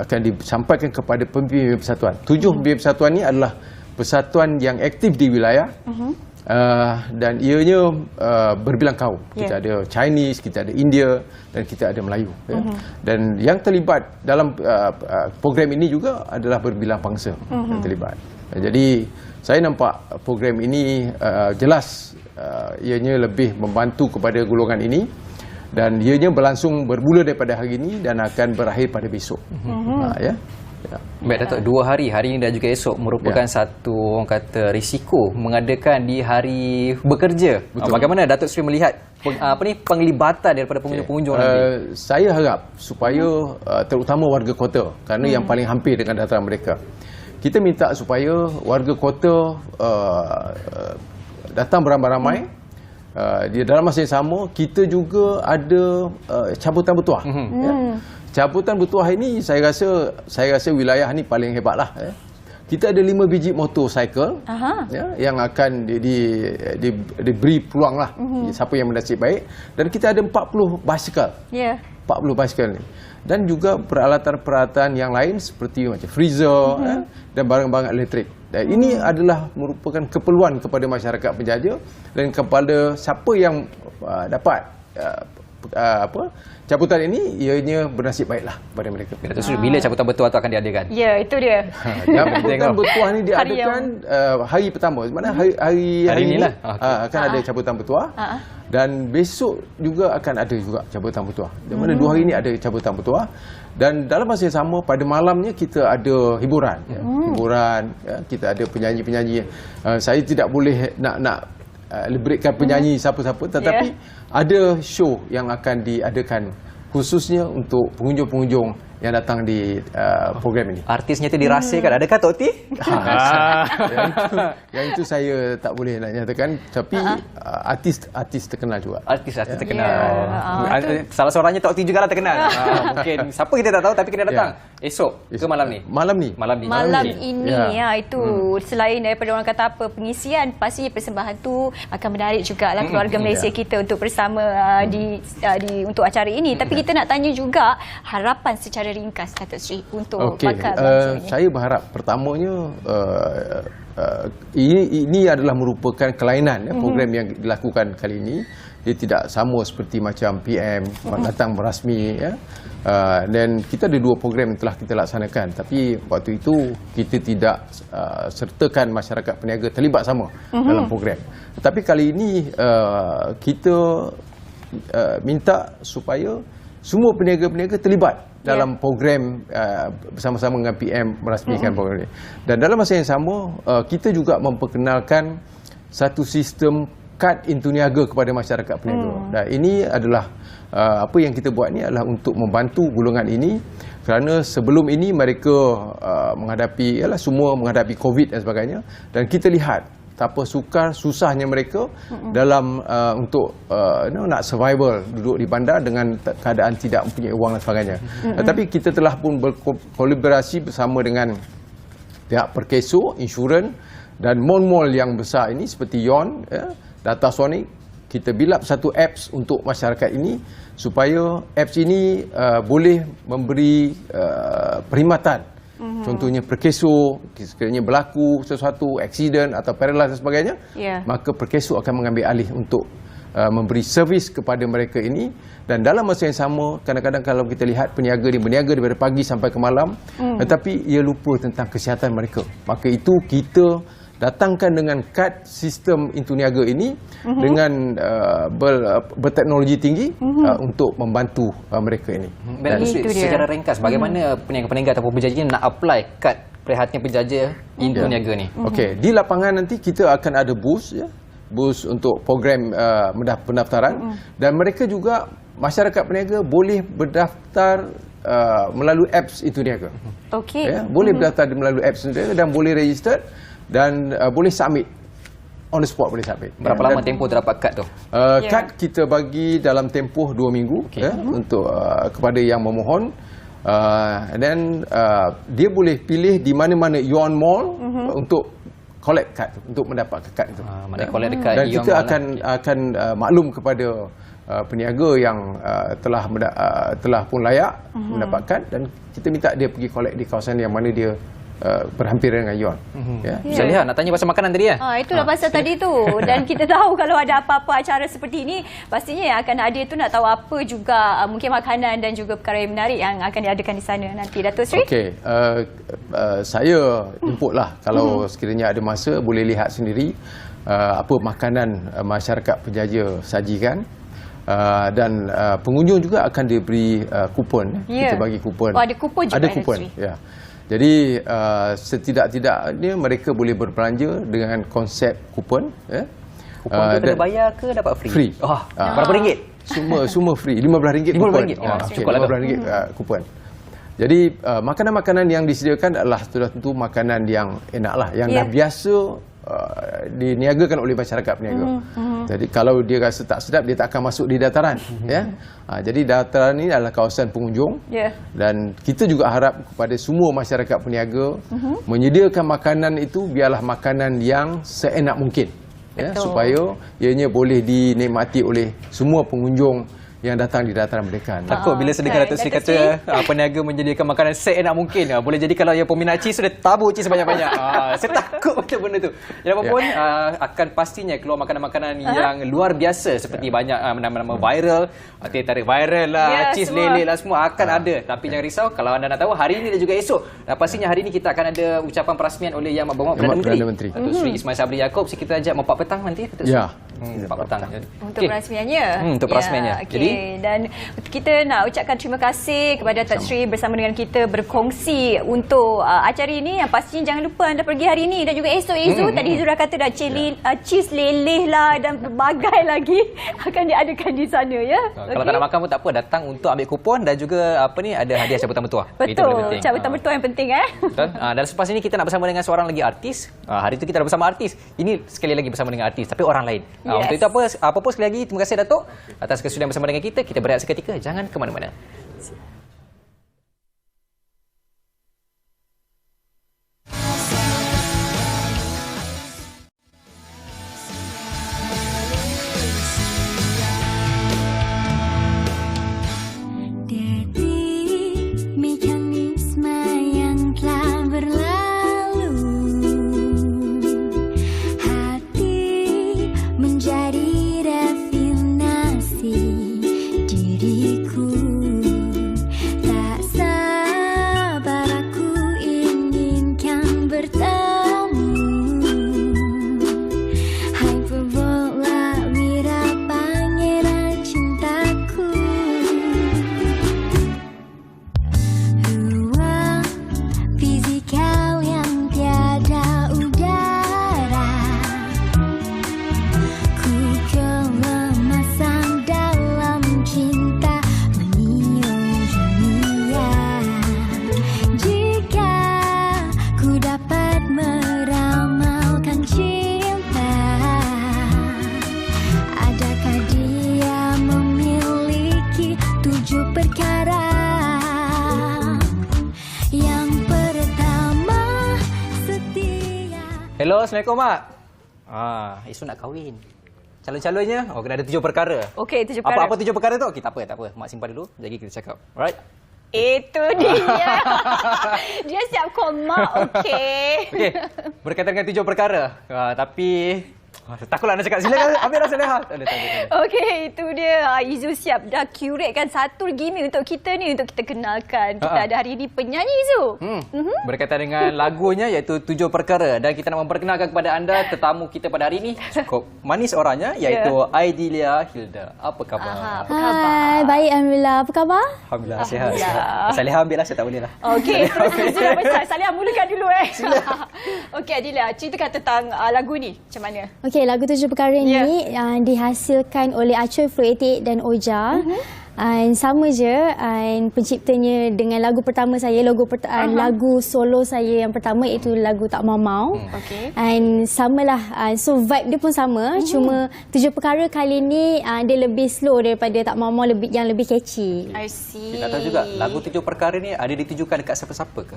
Speaker 7: akan disampaikan kepada pemimpin persatuan. 7 pemimpin persatuan ini adalah persatuan yang aktif di wilayah, dan ianya berbilang kaum. Kita ada Chinese, kita ada India dan kita ada Melayu. Dan yang terlibat dalam program ini juga adalah berbilang bangsa yang terlibat. Jadi saya nampak program ini jelas ianya lebih membantu kepada golongan ini, dan ianya berlangsung bermula daripada hari ini dan akan berakhir pada besok.
Speaker 1: Baik Datuk, 2 hari, hari ini dan juga esok merupakan satu orang kata risiko mengadakan di hari bekerja. Bagaimana Datuk Seri melihat penglibatan daripada pengunjung-pengunjung nanti?
Speaker 7: Saya harap supaya terutama warga kota, kerana yang paling hampir dengan dataran mereka, kita minta supaya warga kota datang beramai-ramai. Di dalam masa yang sama, kita juga ada cabutan bertuah. Cabutan bertuah ini saya rasa wilayah ni paling hebatlah. Kita ada 5 biji motorcycle yang akan diberi peluang lah siapa yang bernasib baik, dan kita ada 40 basikal. 40 basikal ni, dan juga peralatan-peralatan yang lain seperti macam freezer dan barang-barang elektrik. Dan ini adalah merupakan keperluan kepada masyarakat penjaja dan kepada siapa yang dapat cabutan ini, ianya bernasib baiklah pada mereka.
Speaker 1: Datuk Seri, bila cabutan bertuah itu akan diadakan?
Speaker 2: Ya, itu dia.
Speaker 7: Cabutan bertuah ini diadakan hari pertama. Mana hari ini lah akan ada cabutan bertuah. Dan besok juga akan ada juga cabutan bertuah. Di mana 2 hari ini ada cabutan bertuah. Dan dalam masa yang sama, pada malamnya kita ada hiburan. Hiburan, kita ada penyanyi-penyanyi. Saya tidak boleh nak liberatkan penyanyi siapa-siapa, tetapi ada show yang akan diadakan khususnya untuk pengunjung-pengunjung yang datang di program ini.
Speaker 1: Artisnya itu dirahsiakan. Adakah Tok T?
Speaker 7: Yang itu saya tak boleh nak nyatakan, tapi artis terkenal juga.
Speaker 1: Artis terkenal. Salah seorangnya Tok T juga lah terkenal. Mungkin siapa kita tak tahu, tapi kena datang esok ke malam ni.
Speaker 7: Malam ini.
Speaker 2: Itu selain daripada orang kata apa pengisian, pastinya persembahan tu akan menarik jugalah keluarga Malaysia kita untuk bersama untuk acara ini. Tapi kita nak tanya juga harapan secara ringkas Datuk Seri untuk bakal berlangsung ini.
Speaker 7: Saya berharap pertamanya ini adalah merupakan kelainan program yang dilakukan kali ini. Dia tidak sama seperti macam PM datang berasmi dan kita ada 2 program yang telah kita laksanakan, tapi waktu itu kita tidak sertakan masyarakat peniaga terlibat sama dalam program. Tapi kali ini kita minta supaya semua peniaga-peniaga terlibat dalam program bersama-sama dengan PM merasmikan program ini. Dan dalam masa yang sama, kita juga memperkenalkan satu sistem kad into niaga kepada masyarakat peniaga. Dan ini adalah apa yang kita buat ni adalah untuk membantu golongan ini, kerana sebelum ini mereka semua menghadapi COVID dan sebagainya, dan kita lihat betapa susahnya mereka dalam untuk nak survival, duduk di bandar dengan keadaan tidak mempunyai wang dan sebagainya. Tetapi kita telah pun berkolaborasi bersama dengan pihak Perkeso, insurans dan mall-mall yang besar ini seperti Yon, Datasonic. Kita build up satu apps untuk masyarakat ini supaya apps ini boleh memberi perkhidmatan. Contohnya Perkeso, sekiranya berlaku sesuatu, aksiden atau paralysis dan sebagainya, maka Perkeso akan mengambil alih untuk memberi servis kepada mereka ini. Dan dalam masa yang sama, kadang-kadang kalau kita lihat peniaga dia berniaga daripada pagi sampai ke malam, tetapi ia lupa tentang kesihatan mereka. Maka itu kita datangkan dengan kad sistem Intu Niaga ini dengan berteknologi tinggi untuk membantu mereka ini.
Speaker 1: Dan secara ringkas, bagaimana peniaga-peniaga ataupun penjaja ini nak apply kad Prihatin Penjaja Intu Niaga ni?
Speaker 7: Okey, di lapangan nanti kita akan ada booth untuk program pendaftaran, dan mereka juga masyarakat peniaga boleh berdaftar melalui apps Intu Niaga.
Speaker 2: Okey.
Speaker 7: Boleh berdaftar melalui apps Intu Niaga dan boleh register dan boleh submit. On the spot boleh submit.
Speaker 1: Berapa lama tempoh terdapat kad tu?
Speaker 7: Kad kita bagi dalam tempoh 2 minggu untuk kepada yang memohon. Dan dia boleh pilih di mana-mana Ion Mall untuk collect kad, untuk mendapatkan kad itu. Dan kita akan maklum kepada peniaga yang telah pun layak mendapatkan, dan kita minta dia pergi collect di kawasan yang mana dia berhampiran dengan Ion.
Speaker 1: Saya lihat nak tanya pasal makanan tadi
Speaker 2: Itulah pasal tadi tu. Dan kita tahu kalau ada apa-apa acara seperti ini, pastinya yang akan ada itu nak tahu apa juga mungkin makanan dan juga perkara yang menarik yang akan diadakan di sana nanti. Datuk Seri?
Speaker 7: Okey, saya jemputlah kalau sekiranya ada masa, boleh lihat sendiri apa makanan masyarakat penjaja sajikan. Dan pengunjung juga akan diberi kupon. Kita bagi kupon.
Speaker 2: Ada kupon juga.
Speaker 7: Ada kupon, ya. Jadi setidak-tidaknya mereka boleh berbelanja dengan konsep kupon.
Speaker 1: Kupon tu kena bayar ke dapat free?
Speaker 7: Free.
Speaker 1: Berapa ringgit?
Speaker 7: Semua free. RM15 kupon.
Speaker 1: RM15
Speaker 7: kupon. Jadi makanan-makanan yang disediakan adalah sudah tentu makanan yang enak lah, yang dah biasa diniagakan oleh masyarakat peniaga. Jadi kalau dia rasa tak sedap, dia tak akan masuk di dataran. Jadi dataran ini adalah kawasan pengunjung, dan kita juga harap kepada semua masyarakat peniaga menyediakan makanan itu biarlah makanan yang seenak mungkin, supaya ianya boleh dinikmati oleh semua pengunjung yang datang di dataran Merdeka.
Speaker 1: Takut bila sedengar Datuk Seri kata peniaga menyediakan makanan seenak mungkin. Boleh jadi kalau yang peminat cheese sudah tabur cheese banyak-banyak. Saya takut macam benda tu. Jadi apapun akan pastinya keluar makanan-makanan yang luar biasa, seperti banyak nama-nama viral, teh tarik viral lah, cheese lele lah, semua akan ada. Tapi jangan risau, kalau anda nak tahu hari ini dan juga esok, pastinya hari ini kita akan ada ucapan perasmian oleh Yang Berhormat Perdana Menteri Datuk Seri Ismail Sabri Yaakob. Kita ajak 4 petang nanti, Datuk Seri. 4 petang.
Speaker 2: Untuk perasmiannya.
Speaker 1: Untuk perasmiannya. Jadi
Speaker 2: dan kita nak ucapkan terima kasih kepada Datuk Seri bersama dengan kita berkongsi untuk acara ini, yang pastinya jangan lupa anda pergi hari ini dan juga esok-esok. Tadi Zura kata dah cheese leleh lah dan berbagai lagi akan diadakan di sana, ya.
Speaker 1: Kalau tak nak makan pun tak apa, datang untuk ambil kupon dan juga ada hadiah cabutan bertuah.
Speaker 2: Betul, cabutan bertuah yang penting.
Speaker 1: Betul. Dan selepas ini kita nak bersama dengan seorang lagi artis. Hari itu kita dah bersama artis. Ini sekali lagi bersama dengan artis tapi orang lain. Untuk itu apa pun sekali lagi terima kasih Datuk atas kesudian bersama dengan kita. Kita berehat seketika, jangan ke mana-mana. Hello, Assalamualaikum Mak. Esok nak kahwin. Calon-calonnya, kena ada 7 perkara.
Speaker 2: Okey, 7 perkara.
Speaker 1: Apa 7 perkara tu? Tak apa. Mak simpan dulu, jadi kita cakap. Alright.
Speaker 2: Itu dia. Dia siap call Mak, okey.
Speaker 1: Okey, berkaitan dengan 7 perkara. Tapi Takutlah nak cakap. Silakan ambil dah Saleha.
Speaker 2: Okey, itu dia. Izu siap dah curatekan satu gimmick untuk kita ni, untuk kita kenalkan. Kita ada hari ini penyanyi Izu.
Speaker 1: Berkaitan dengan lagunya iaitu 7 perkara, dan kita nak memperkenalkan kepada anda tetamu kita pada hari ini cukup manis orangnya, iaitu Aidilia Hilda. Apa khabar?
Speaker 2: Apa khabar?
Speaker 8: Hai, baik Alhamdulillah. Apa khabar?
Speaker 1: Alhamdulillah sihat. Saleha ambil lah, saya tak boleh lah.
Speaker 2: Okey, Izu dah besar. Saleha mulakan dulu Okey Aidilia, ceritakan tentang lagu ni. Macam mana?
Speaker 8: Okey, lagu 7 perkara ni dihasilkan oleh Acoy, Flow 88 dan Oja. Sama je penciptanya dengan lagu pertama saya, lagu solo saya yang pertama iaitu lagu Tak Mau-Mau.
Speaker 2: Okey.
Speaker 8: Samalah, so vibe dia pun sama, cuma 7 perkara kali ni dia lebih slow daripada Tak Mau-Mau, yang lebih catchy.
Speaker 2: I see.
Speaker 1: Kita tahu juga lagu 7 perkara ni ada ditujukan dekat siapa-siapa ke?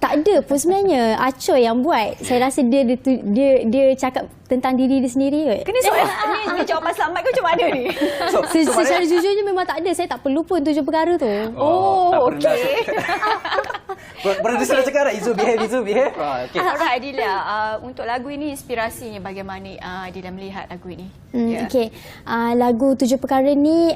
Speaker 8: Tak ada pun sebenarnya. Acoy yang buat. Saya rasa dia cakap tentang diri dia sendiri kot.
Speaker 2: Kena soalan ni jawapan selamat ke macam mana ni?
Speaker 8: Secara jujurnya memang tak ada. Saya tak perlu pun 7 perkara tu.
Speaker 2: Okey.
Speaker 1: Producer cakap dah, Izu behave. Okey.
Speaker 2: Alright Aidilia, untuk lagu ini inspirasinya bagaimana Aidilia melihat lagu ini?
Speaker 8: Okey. Lagu 7 perkara ni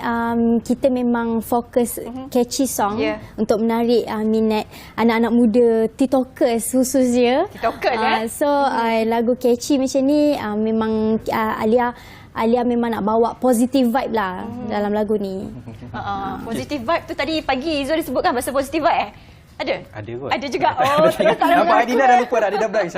Speaker 8: kita memang fokus catchy song untuk menarik minat anak-anak muda, TikTokers khususnya.
Speaker 2: TikTokers
Speaker 8: So lagu catchy macam ni memang Alia memang nak bawa positive vibe lah dalam lagu ni.
Speaker 2: Positive vibe tu tadi pagi Izu disebutkan pasal positive vibe Ada?
Speaker 1: Ada kot.
Speaker 2: Ada juga. Terus tak
Speaker 1: nampak Aidilia dah lupa dah. Dia dah blank.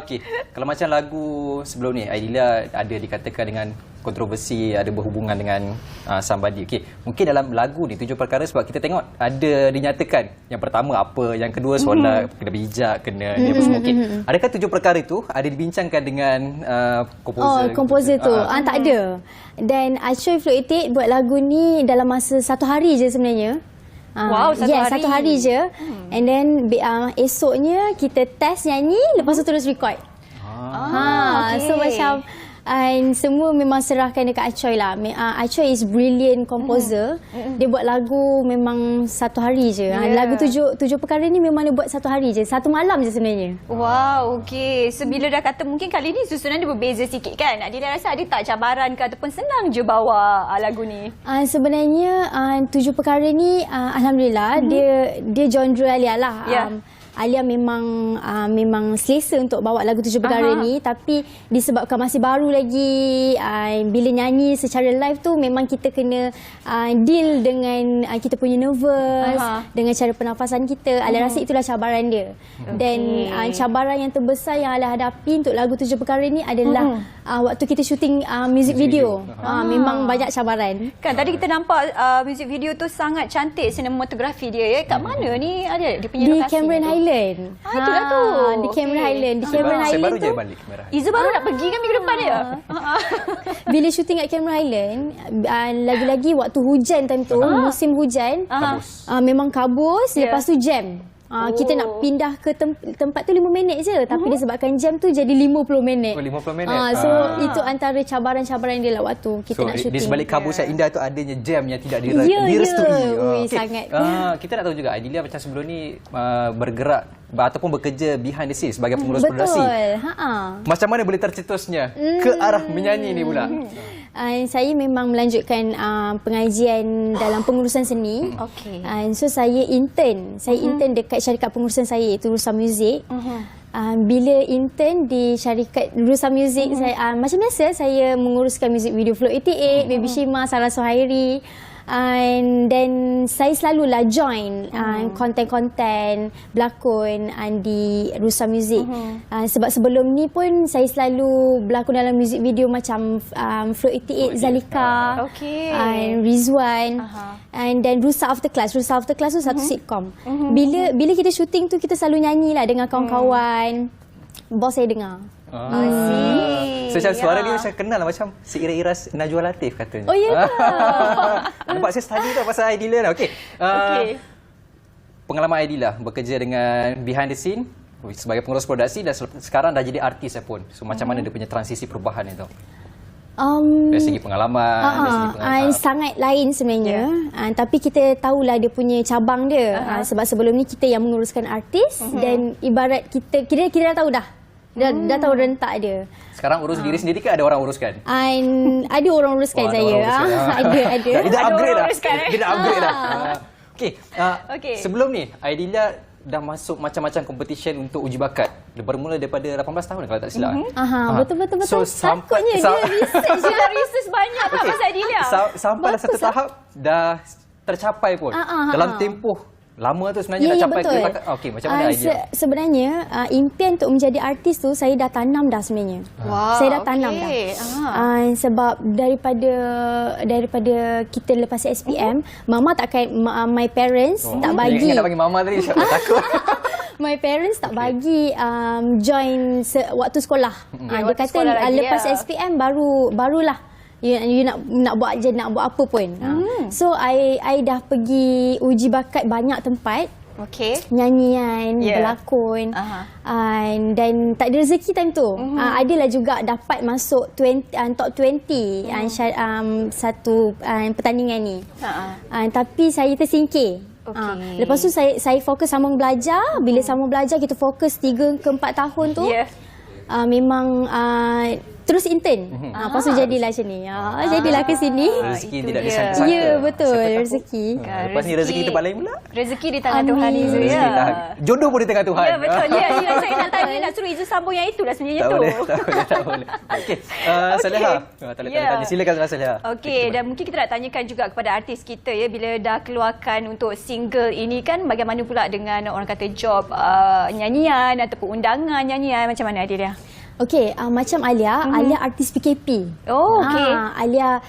Speaker 1: Okey. Kalau macam lagu sebelum ni, Aidilia ada dikatakan dengan kontroversi, ada berhubungan dengan somebody. Okey, mungkin dalam lagu ni 7 perkara, sebab kita tengok ada dinyatakan yang pertama apa, yang kedua solat, kena bijak, kena ni apa semua. Okey. Adakah 7 perkara itu ada dibincangkan dengan
Speaker 8: komposer tu? Tak ada. Dan Acoy, Flow 88 buat lagu ni dalam masa 1 hari je sebenarnya.
Speaker 2: Wow,
Speaker 8: satu hari je. And then esoknya kita test nyanyi, lepas tu terus record.
Speaker 2: Okay.
Speaker 8: So macam semua memang serahkan dekat Acoy lah. Acoy is brilliant composer. Dia buat lagu memang 1 hari je. Lagu 7 perkara ni memang dia buat 1 hari je. 1 malam je sebenarnya.
Speaker 2: Wow, okey. So bila dah kata mungkin kali ni susunan dia berbeza sikit kan? Adilah rasa ada tak cabaran ke ataupun senang je bawa lagu ni?
Speaker 8: Sebenarnya 7 perkara ni Alhamdulillah dia genre Alia lah. Alia memang selesa untuk bawa lagu 7 perkara ni, tapi disebabkan masih baru lagi, bila nyanyi secara live tu memang kita kena deal dengan kita punya nervous, dengan cara pernafasan kita. Alia rasa itulah cabaran dia. Dan cabaran yang terbesar yang Alia hadapi untuk lagu 7 perkara ni adalah waktu kita syuting music video. Memang banyak cabaran.
Speaker 2: Kan tadi kita nampak music video tu sangat cantik, sinematografi dia. Kat mana ni ada dia punya
Speaker 8: di
Speaker 2: lokasi?
Speaker 8: Cameron Highland.
Speaker 2: Itulah tu.
Speaker 8: Di Cameron Highland. Di Cameron
Speaker 1: Saya
Speaker 8: Highland
Speaker 1: baru
Speaker 8: tu.
Speaker 1: je balik ke Merah.
Speaker 2: Izu baru nak pergi kan minggu depan dia?
Speaker 8: Bila syuting kat Cameron Highland, lagi-lagi waktu hujan time tu, musim hujan, memang kabus, lepas tu jam. Kita nak pindah ke tempat tu 5 minit je, tapi disebabkan jam tu jadi 50 minit.
Speaker 1: 50 minit.
Speaker 8: So itu antara cabaran-cabaran dia lah waktu kita nak syuting.
Speaker 1: Di sebalik kabusan indah tu adanya jam yang tidak direstui.
Speaker 8: Sangat.
Speaker 1: Kita nak tahu juga Aidilia macam sebelum ni bergerak ataupun bekerja behind the scenes sebagai pengurus produksi. Macam mana boleh tercetusnya ke arah menyanyi ni pula?
Speaker 8: Saya memang melanjutkan pengajian dalam pengurusan seni. So saya intern. Saya intern dekat syarikat pengurusan saya, iaitu Rusa Music. Bila intern di syarikat Rusa Music, saya macam biasa saya menguruskan music video Flow 88, Baby Shima, Sarah Sohairi. Dan saya selalulah join konten-konten berlakon di Rusa Music. Sebab sebelum ni pun saya selalu berlakon dalam music video macam Flow 88, Zalika, Rizwan, dan Rusa After Class. Rusa After Class tu satu sitcom. Bila kita syuting tu kita selalu nyanyi lah dengan kawan-kawan. Bos saya dengar.
Speaker 1: Macam suara dia macam kenal lah, macam si Iras Najwa Latif katanya.
Speaker 8: Oh ya.
Speaker 1: Nampak saya study tu pasal Aidilia lah. Okey. Pengalaman Aidilia bekerja dengan behind the scene sebagai pengurus produksi dan sekarang dah jadi artis pun. So macam mana dia punya transisi perubahan itu? Dari segi pengalaman, dari segi pengalaman.
Speaker 8: Sangat lain sebenarnya. Tapi kita tahulah dia punya cabang dia. Sebab sebelum ni kita yang menguruskan artis dan ibarat kita dah tahu dah Dah tahu rentak dia.
Speaker 1: Sekarang urus diri sendiri ke ada orang uruskan?
Speaker 8: Ada orang uruskan
Speaker 1: Ada
Speaker 8: saya.
Speaker 1: orang uruskan.
Speaker 8: Ada.
Speaker 1: Dia dah
Speaker 2: Ada
Speaker 1: upgrade
Speaker 2: orang
Speaker 1: dah.
Speaker 2: uruskan,
Speaker 1: Dia dah upgrade dah. Okey.
Speaker 2: Okey.
Speaker 1: Sebelum ni, Aidilia dah masuk macam-macam competition untuk uji bakat. Dia bermula daripada 18 tahun kalau tak silap.
Speaker 8: Betul.
Speaker 1: So,
Speaker 8: Takutnya dia research.
Speaker 2: Dia dah research banyak
Speaker 1: Okey.
Speaker 2: pasal Aidilia.
Speaker 1: Sampailah satu tahap dah tercapai pun. Dalam tempoh lama tu sebenarnya dah capai
Speaker 8: betul.
Speaker 1: ke bakat. Okey, macam mana idea?
Speaker 8: Sebenarnya impian untuk menjadi artis tu saya dah tanam dah sebenarnya.
Speaker 2: Wow,
Speaker 8: Saya dah tanam dah. Sebab daripada kita lepas SPM, mama takkan my parents tak bagi.
Speaker 1: Ingat nak panggil mama tadi, siapa takut.
Speaker 8: My parents tak bagi join waktu sekolah. Dia
Speaker 2: waktu
Speaker 8: kata
Speaker 2: sekolah lagi,
Speaker 8: lepas SPM barulah you nak buat apa pun. So I dah pergi uji bakat banyak tempat.
Speaker 2: Okey.
Speaker 8: Nyanyian, berlakon. Dan tak ada rezeki time tu. Adalah juga dapat masuk top 20 satu pertandingan ni. Tapi saya tersingkir.
Speaker 2: Okey.
Speaker 8: Lepas tu saya fokus sambung belajar. Bila sambung belajar kita fokus 3 ke 4 tahun tu. Memang terus intern. Lepas tu jadilah macam ni. Jadilah ke sini.
Speaker 1: Rezeki
Speaker 2: itu
Speaker 1: tidak
Speaker 2: dia.
Speaker 1: disangka-sangka.
Speaker 8: Ya, betul.
Speaker 1: Siapa tahu.
Speaker 8: Rezeki.
Speaker 1: Lepas ni rezeki tempat lain pula.
Speaker 2: Rezeki di tangan Tuhan Izu ya.
Speaker 1: Rezeki tak. Jodoh pun di tangan Tuhan.
Speaker 2: Ya betul. Ya, saya nak tanya nak suruh Izu sambung yang itulah sebenarnya
Speaker 1: Tak
Speaker 2: tu.
Speaker 1: tak boleh. Okey. Saleha. Tak boleh tanya. Silakan Saleha.
Speaker 2: Okey, dan mungkin kita nak tanyakan juga kepada artis kita ya, bila dah keluarkan untuk single ini kan, bagaimana pula dengan orang kata job nyanyian ataupun undangan nyanyian, macam mana Aidilia?
Speaker 8: Okey, macam Alia artis PKP.
Speaker 2: Oh, okey.
Speaker 8: Alia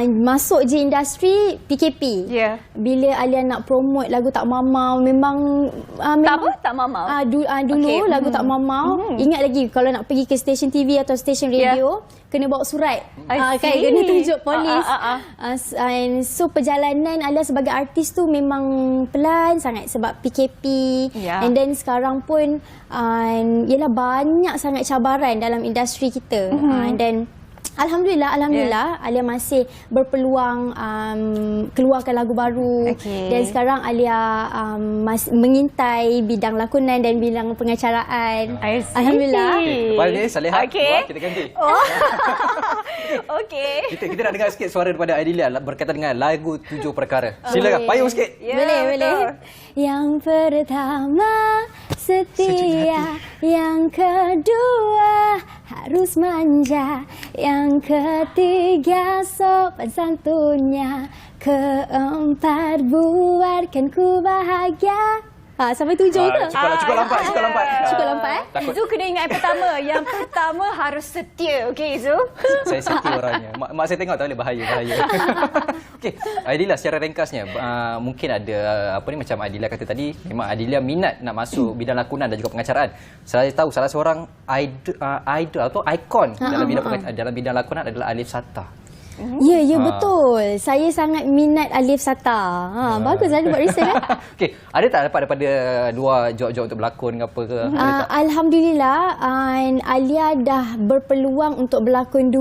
Speaker 8: masuk je industri PKP.
Speaker 2: Ya.
Speaker 8: Bila Alia nak promote lagu Tak Mamau, memang
Speaker 2: Tak apa? Tak mamau?
Speaker 8: dulu
Speaker 2: Okey.
Speaker 8: lagu Tak Mamau. Ingat lagi kalau nak pergi ke stesen TV atau stesen radio, kena bawa surat.
Speaker 2: I
Speaker 8: Kan,
Speaker 2: see.
Speaker 8: kena tunjuk polis. So perjalanan Alia sebagai artis tu memang pelan sangat sebab PKP.
Speaker 2: Ya.
Speaker 8: And then sekarang pun ialah banyak sangat cabaran dalam industri kita. Dan Alhamdulillah Alia masih berpeluang keluarkan lagu baru.
Speaker 2: Okey.
Speaker 8: Dan sekarang Alia mengintai bidang lakonan dan bidang pengacaraan.
Speaker 2: I see.
Speaker 8: Alhamdulillah.
Speaker 1: Lepas ni Saleha.
Speaker 2: Okey.
Speaker 1: Kita ganti.
Speaker 2: Okey.
Speaker 1: Kita nak dengar sikit suara daripada Aidilia berkaitan dengan lagu 7 Perkara. Silakan payung sikit.
Speaker 2: Ya,
Speaker 8: Boleh.
Speaker 2: betul.
Speaker 8: Yang pertama setia, yang kedua harus manja, yang ketiga sopan santunnya, keempat buatkan ku bahagia. Sampai 7 ke?
Speaker 1: Cukup lambat.
Speaker 8: Cukup lambat.
Speaker 2: Izu kena ingat yang pertama. Yang pertama harus setia. Okey Izu?
Speaker 1: Saya setia orangnya. Mak saya tengok tak boleh, bahaya. Okey, Aidilia secara ringkasnya mungkin ada macam Aidilia kata tadi, memang Aidilia minat nak masuk bidang lakonan dan juga pengacaraan. Saya tahu salah seorang idol atau ikon dalam bidang lakonan adalah Alif Sata.
Speaker 8: Ya, betul. Saya sangat minat Alif Sata. Bagus ada buat research.
Speaker 1: Okey, ada tak dapat daripada dua job-job untuk berlakon ke apa ke?
Speaker 8: Alhamdulillah, Alia dah berpeluang untuk berlakon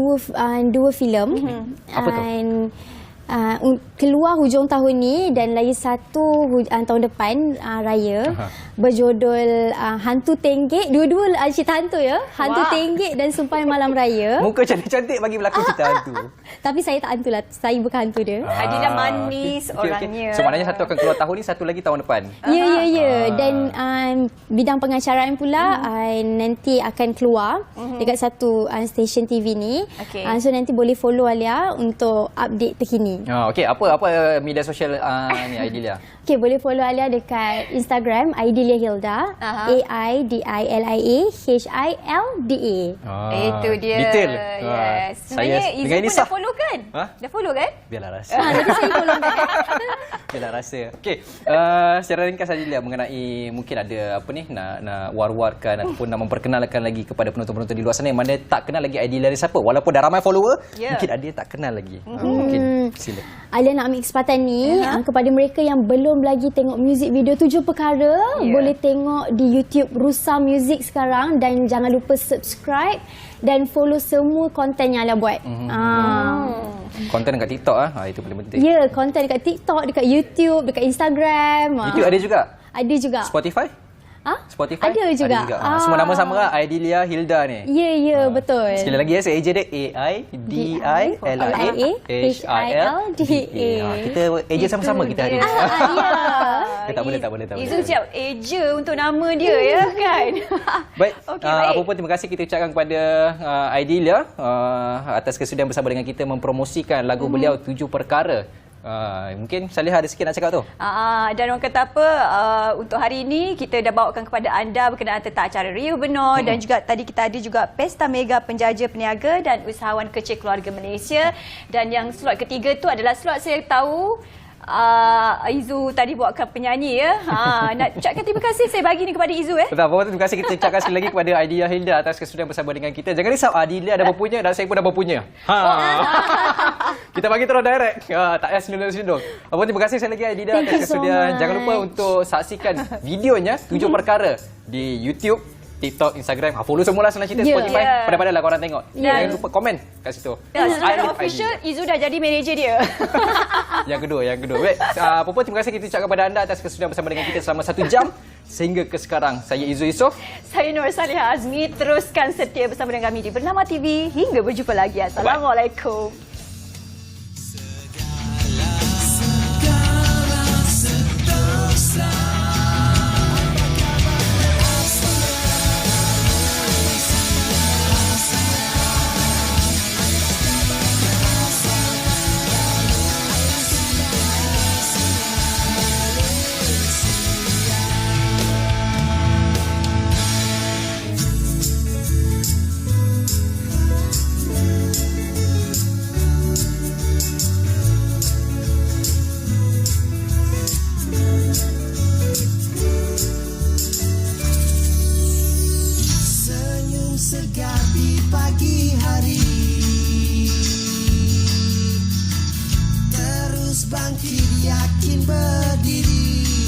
Speaker 8: dua filem.
Speaker 1: Apa tu?
Speaker 8: Keluar hujung tahun ni dan lagi satu tahun depan raya berjudul Hantu Tenggek. Dua-dua cerita hantu ya. Hantu Tenggek dan Sumpah Malam Raya.
Speaker 1: Muka cantik-cantik bagi berlakon cerita hantu.
Speaker 8: Tapi saya tak hantu lah. Saya bukan hantu dia.
Speaker 2: Aidilia manis
Speaker 1: Okey.
Speaker 2: orangnya.
Speaker 1: So maknanya satu akan keluar tahun ni, satu lagi tahun depan.
Speaker 8: Ya. Dan bidang pengacaraan pula nanti akan keluar dekat satu stesen TV ni.
Speaker 2: Okey.
Speaker 8: So nanti boleh follow Alia untuk update terkini.
Speaker 1: Okey, apa media sosial ni Aidilia?
Speaker 8: Okey, boleh follow Alia dekat Instagram Aidilia Hilda. AIDILIA HILDA.
Speaker 2: Itu dia.
Speaker 1: Detail.
Speaker 2: Yes.
Speaker 1: Saya
Speaker 2: Sebenarnya Izu
Speaker 1: dengan ini
Speaker 2: pun
Speaker 1: sah.
Speaker 2: dah follow kan? Dah follow kan?
Speaker 1: Biarlah rasa.
Speaker 8: Nanti saya follow back.
Speaker 1: Biarlah rasa. Okey, secara ringkas Aidilia mengenai mungkin ada nak war-warkan ataupun nak memperkenalkan lagi kepada penonton-penonton di luar sana yang mana tak kenal lagi Aidilia ni siapa. Walaupun dah ramai follower, mungkin ada yang tak kenal lagi. Mungkin sila.
Speaker 8: Alia nak ambil kesempatan ni kepada mereka yang belum lagi tengok music video 7 Perkara, boleh tengok di YouTube Rusa Music sekarang dan jangan lupa subscribe dan follow semua konten yang Alia buat.
Speaker 1: Konten dekat TikTok itu paling penting.
Speaker 8: Ya, konten dekat TikTok, dekat YouTube, dekat Instagram.
Speaker 1: YouTube ada juga?
Speaker 8: Ada juga.
Speaker 1: Spotify? Spotify?
Speaker 8: Ada juga.
Speaker 1: Semua nama sama lah, Aidilia Hilda ni.
Speaker 8: Ya, betul.
Speaker 1: Sekali lagi saya eja dia AIDILAHILDA. Kita eja sama-sama kita hari ni.
Speaker 2: Ya.
Speaker 1: Tak boleh.
Speaker 2: Izu siap eja untuk nama dia ya kan.
Speaker 1: Baik,
Speaker 2: baik.
Speaker 1: apa pun terima kasih kita ucapkan kepada Aidilia atas kesudian bersama dengan kita mempromosikan lagu beliau 7 Perkara. Mungkin Salihah ada sikit nak cakap tu.
Speaker 2: Dan orang kata apa, untuk hari ini kita dah bawakan kepada anda berkenaan tentang acara Riuh Benar dan juga tadi kita ada juga Pesta Mega Penjaja Peniaga dan Usahawan Kecil Keluarga Malaysia. Dan yang slot ketiga tu adalah slot saya tahu Izu tadi buatkan penyanyi ya. Nak ucapkan terima kasih saya bagi ni kepada Izu
Speaker 1: Betul, terima kasih kita ucapkan sekali lagi kepada Aidilia Hilda atas kesudian bersama dengan kita. Jangan risau, Aidilia dah berpunya dan saya pun dah berpunya. Kita bagi terus direct. Tak payah sindung-sindung. Terima kasih sekali lagi Aidilia atas kesudian. Jangan lupa untuk saksikan videonya 7 Perkara di YouTube, TikTok, Instagram. Follow semualah senang cerita, Spotify. Pada-padalah korang tengok. Jangan lupa komen kat situ.
Speaker 2: Secara official Izu dah jadi manager dia.
Speaker 1: Yang kedua. Baik, apa pun terima kasih kita ucapkan kepada anda atas kesudian bersama dengan kita selama 1 jam sehingga ke sekarang. Saya Izu Yusof.
Speaker 2: Saya Nur Salihah Azmi. Teruskan setia bersama dengan kami di Bernama TV. Hingga berjumpa lagi. Assalamualaikum.
Speaker 9: Segar di pagi hari, terus bangkit yakin berdiri.